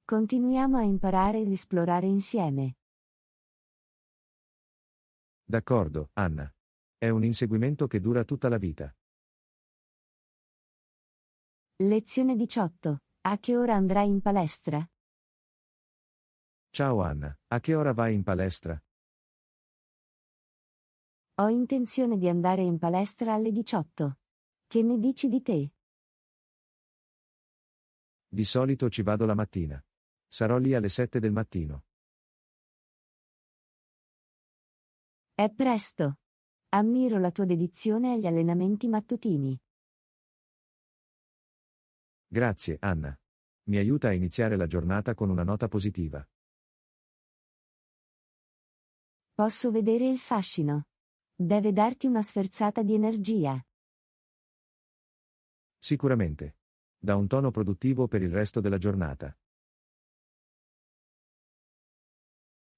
Continuiamo a imparare ed esplorare insieme. D'accordo, Anna. È un inseguimento che dura tutta la vita. Lezione 18. A che ora andrai in palestra? Ciao Anna, a che ora vai in palestra? Ho intenzione di andare in palestra alle 18. Che ne dici di te? Di solito ci vado la mattina. Sarò lì alle 7 del mattino. È presto. Ammiro la tua dedizione agli allenamenti mattutini. Grazie, Anna. Mi aiuta a iniziare la giornata con una nota positiva. Posso vedere il fascino. Deve darti una sferzata di energia. Sicuramente. Da un tono produttivo per il resto della giornata.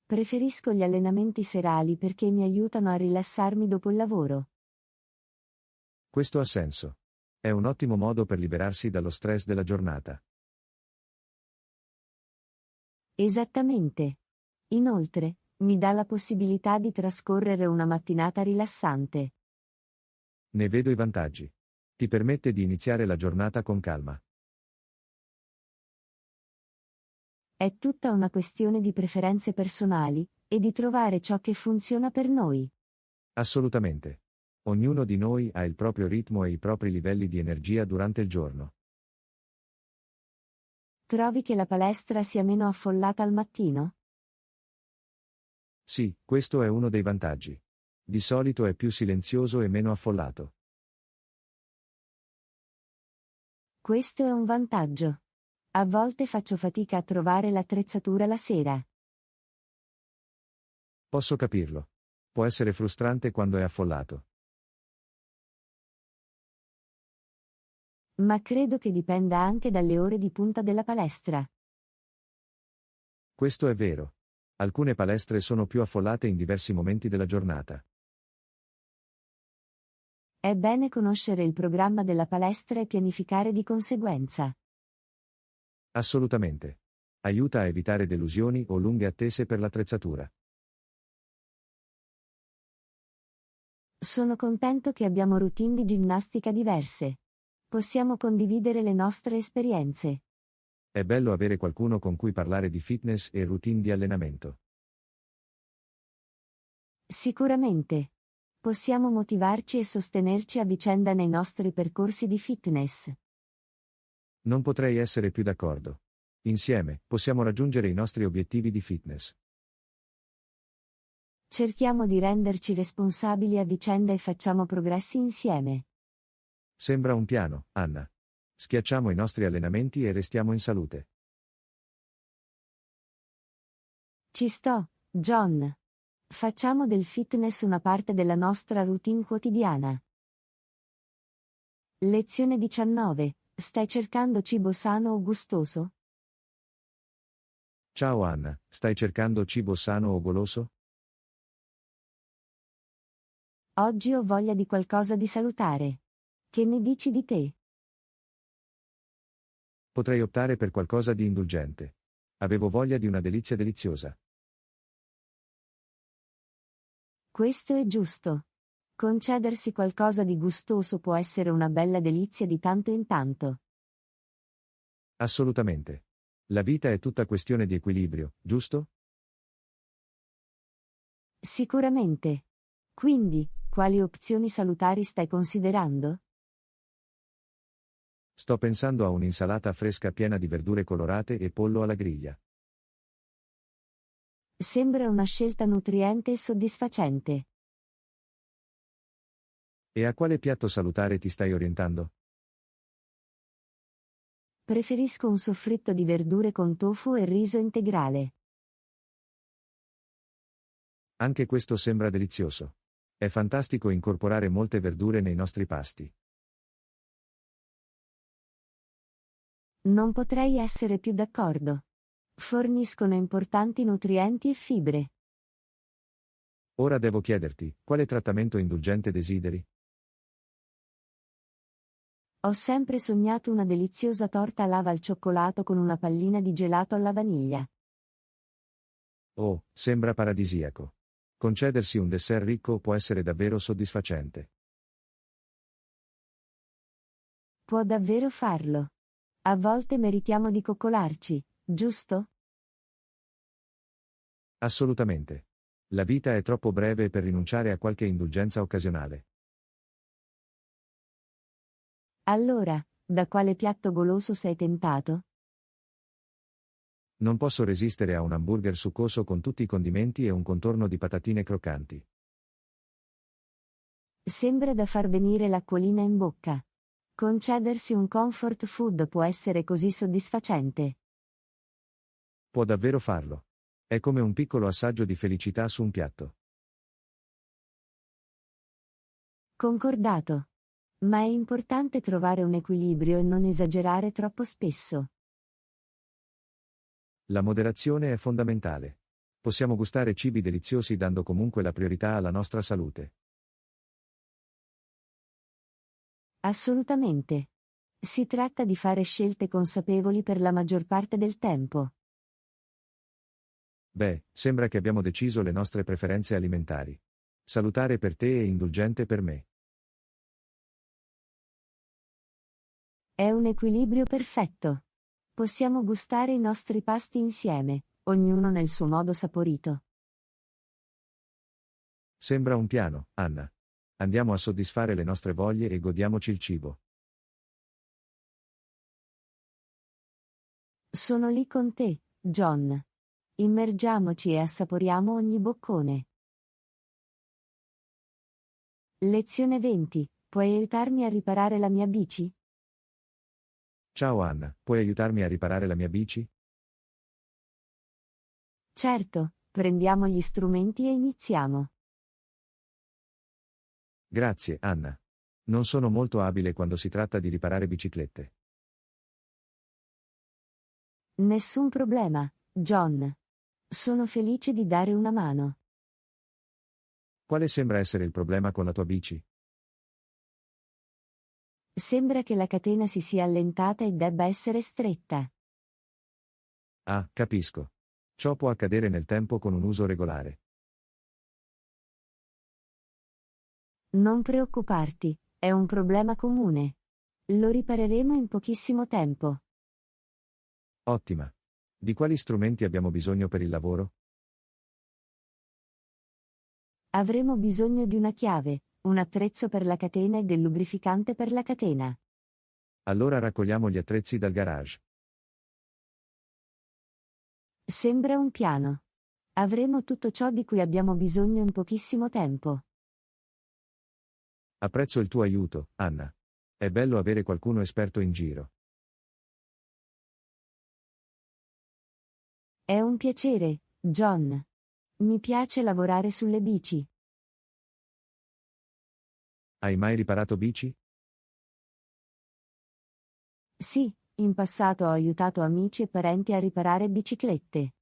Preferisco gli allenamenti serali perché mi aiutano a rilassarmi dopo il lavoro. Questo ha senso. È un ottimo modo per liberarsi dallo stress della giornata. Esattamente. Inoltre, mi dà la possibilità di trascorrere una mattinata rilassante. Ne vedo i vantaggi. Ti permette di iniziare la giornata con calma. È tutta una questione di preferenze personali, e di trovare ciò che funziona per noi. Assolutamente. Ognuno di noi ha il proprio ritmo e i propri livelli di energia durante il giorno. Trovi che la palestra sia meno affollata al mattino? Sì, questo è uno dei vantaggi. Di solito è più silenzioso e meno affollato. Questo è un vantaggio. A volte faccio fatica a trovare l'attrezzatura la sera. Posso capirlo. Può essere frustrante quando è affollato. Ma credo che dipenda anche dalle ore di punta della palestra. Questo è vero. Alcune palestre sono più affollate in diversi momenti della giornata. È bene conoscere il programma della palestra e pianificare di conseguenza. Assolutamente. Aiuta a evitare delusioni o lunghe attese per l'attrezzatura. Sono contento che abbiamo routine di ginnastica diverse. Possiamo condividere le nostre esperienze. È bello avere qualcuno con cui parlare di fitness e routine di allenamento. Sicuramente. Possiamo motivarci e sostenerci a vicenda nei nostri percorsi di fitness. Non potrei essere più d'accordo. Insieme, possiamo raggiungere i nostri obiettivi di fitness. Cerchiamo di renderci responsabili a vicenda e facciamo progressi insieme. Sembra un piano, Anna. Schiacciamo i nostri allenamenti e restiamo in salute. Ci sto, John. Facciamo del fitness una parte della nostra routine quotidiana. Lezione 19. Stai cercando cibo sano o gustoso? Ciao Anna, stai cercando cibo sano o goloso? Oggi ho voglia di qualcosa di salutare. Che ne dici di te? Potrei optare per qualcosa di indulgente. Avevo voglia di una delizia deliziosa. Questo è giusto. Concedersi qualcosa di gustoso può essere una bella delizia di tanto in tanto. Assolutamente. La vita è tutta questione di equilibrio, giusto? Sicuramente. Quindi, quali opzioni salutari stai considerando? Sto pensando a un'insalata fresca piena di verdure colorate e pollo alla griglia. Sembra una scelta nutriente e soddisfacente. E a quale piatto salutare ti stai orientando? Preferisco un soffritto di verdure con tofu e riso integrale. Anche questo sembra delizioso. È fantastico incorporare molte verdure nei nostri pasti. Non potrei essere più d'accordo. Forniscono importanti nutrienti e fibre. Ora devo chiederti, quale trattamento indulgente desideri? Ho sempre sognato una deliziosa torta lava al cioccolato con una pallina di gelato alla vaniglia. Oh, sembra paradisiaco. Concedersi un dessert ricco può essere davvero soddisfacente. Può davvero farlo. A volte meritiamo di coccolarci, giusto? Assolutamente. La vita è troppo breve per rinunciare a qualche indulgenza occasionale. Allora, da quale piatto goloso sei tentato? Non posso resistere a un hamburger succoso con tutti i condimenti e un contorno di patatine croccanti. Sembra da far venire l'acquolina in bocca. Concedersi un comfort food può essere così soddisfacente. Può davvero farlo. È come un piccolo assaggio di felicità su un piatto. Concordato. Ma è importante trovare un equilibrio e non esagerare troppo spesso. La moderazione è fondamentale. Possiamo gustare cibi deliziosi dando comunque la priorità alla nostra salute. Assolutamente. Si tratta di fare scelte consapevoli per la maggior parte del tempo. Beh, sembra che abbiamo deciso le nostre preferenze alimentari. Salutare per te e indulgente per me. È un equilibrio perfetto. Possiamo gustare i nostri pasti insieme, ognuno nel suo modo saporito. Sembra un piano, Anna. Andiamo a soddisfare le nostre voglie e godiamoci il cibo. Sono lì con te, John. Immergiamoci e assaporiamo ogni boccone. Lezione 20. Puoi aiutarmi a riparare la mia bici? Ciao Anna, puoi aiutarmi a riparare la mia bici? Certo, prendiamo gli strumenti e iniziamo. Grazie, Anna. Non sono molto abile quando si tratta di riparare biciclette. Nessun problema, John. Sono felice di dare una mano. Quale sembra essere il problema con la tua bici? Sembra che la catena si sia allentata e debba essere stretta. Ah, capisco. Ciò può accadere nel tempo con un uso regolare. Non preoccuparti, è un problema comune. Lo ripareremo in pochissimo tempo. Ottima. Di quali strumenti abbiamo bisogno per il lavoro? Avremo bisogno di una chiave, un attrezzo per la catena e del lubrificante per la catena. Allora raccogliamo gli attrezzi dal garage. Sembra un piano. Avremo tutto ciò di cui abbiamo bisogno in pochissimo tempo. Apprezzo il tuo aiuto, Anna. È bello avere qualcuno esperto in giro. È un piacere, John. Mi piace lavorare sulle bici. Hai mai riparato bici? Sì, in passato ho aiutato amici e parenti a riparare biciclette.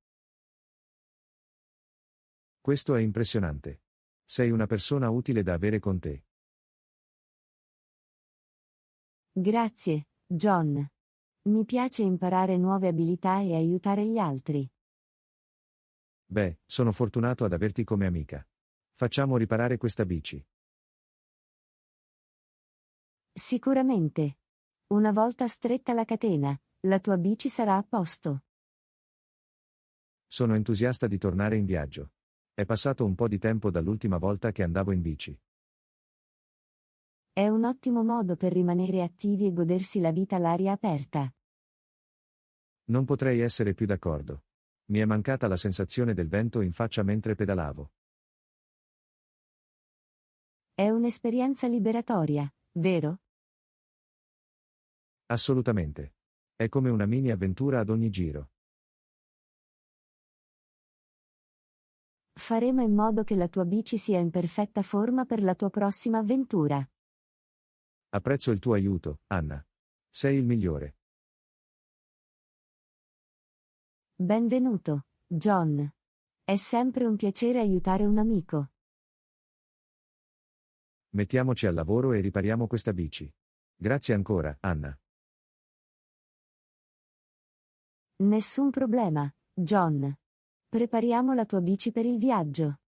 Questo è impressionante. Sei una persona utile da avere con te. Grazie, John. Mi piace imparare nuove abilità e aiutare gli altri. Beh, sono fortunato ad averti come amica. Facciamo riparare questa bici. Sicuramente. Una volta stretta la catena, la tua bici sarà a posto. Sono entusiasta di tornare in viaggio. È passato un po' di tempo dall'ultima volta che andavo in bici. È un ottimo modo per rimanere attivi e godersi la vita all'aria aperta. Non potrei essere più d'accordo. Mi è mancata la sensazione del vento in faccia mentre pedalavo. È un'esperienza liberatoria, vero? Assolutamente. È come una mini avventura ad ogni giro. Faremo in modo che la tua bici sia in perfetta forma per la tua prossima avventura. Apprezzo il tuo aiuto, Anna. Sei il migliore. Benvenuto, John. È sempre un piacere aiutare un amico. Mettiamoci al lavoro e ripariamo questa bici. Grazie ancora, Anna. Nessun problema, John. Prepariamo la tua bici per il viaggio.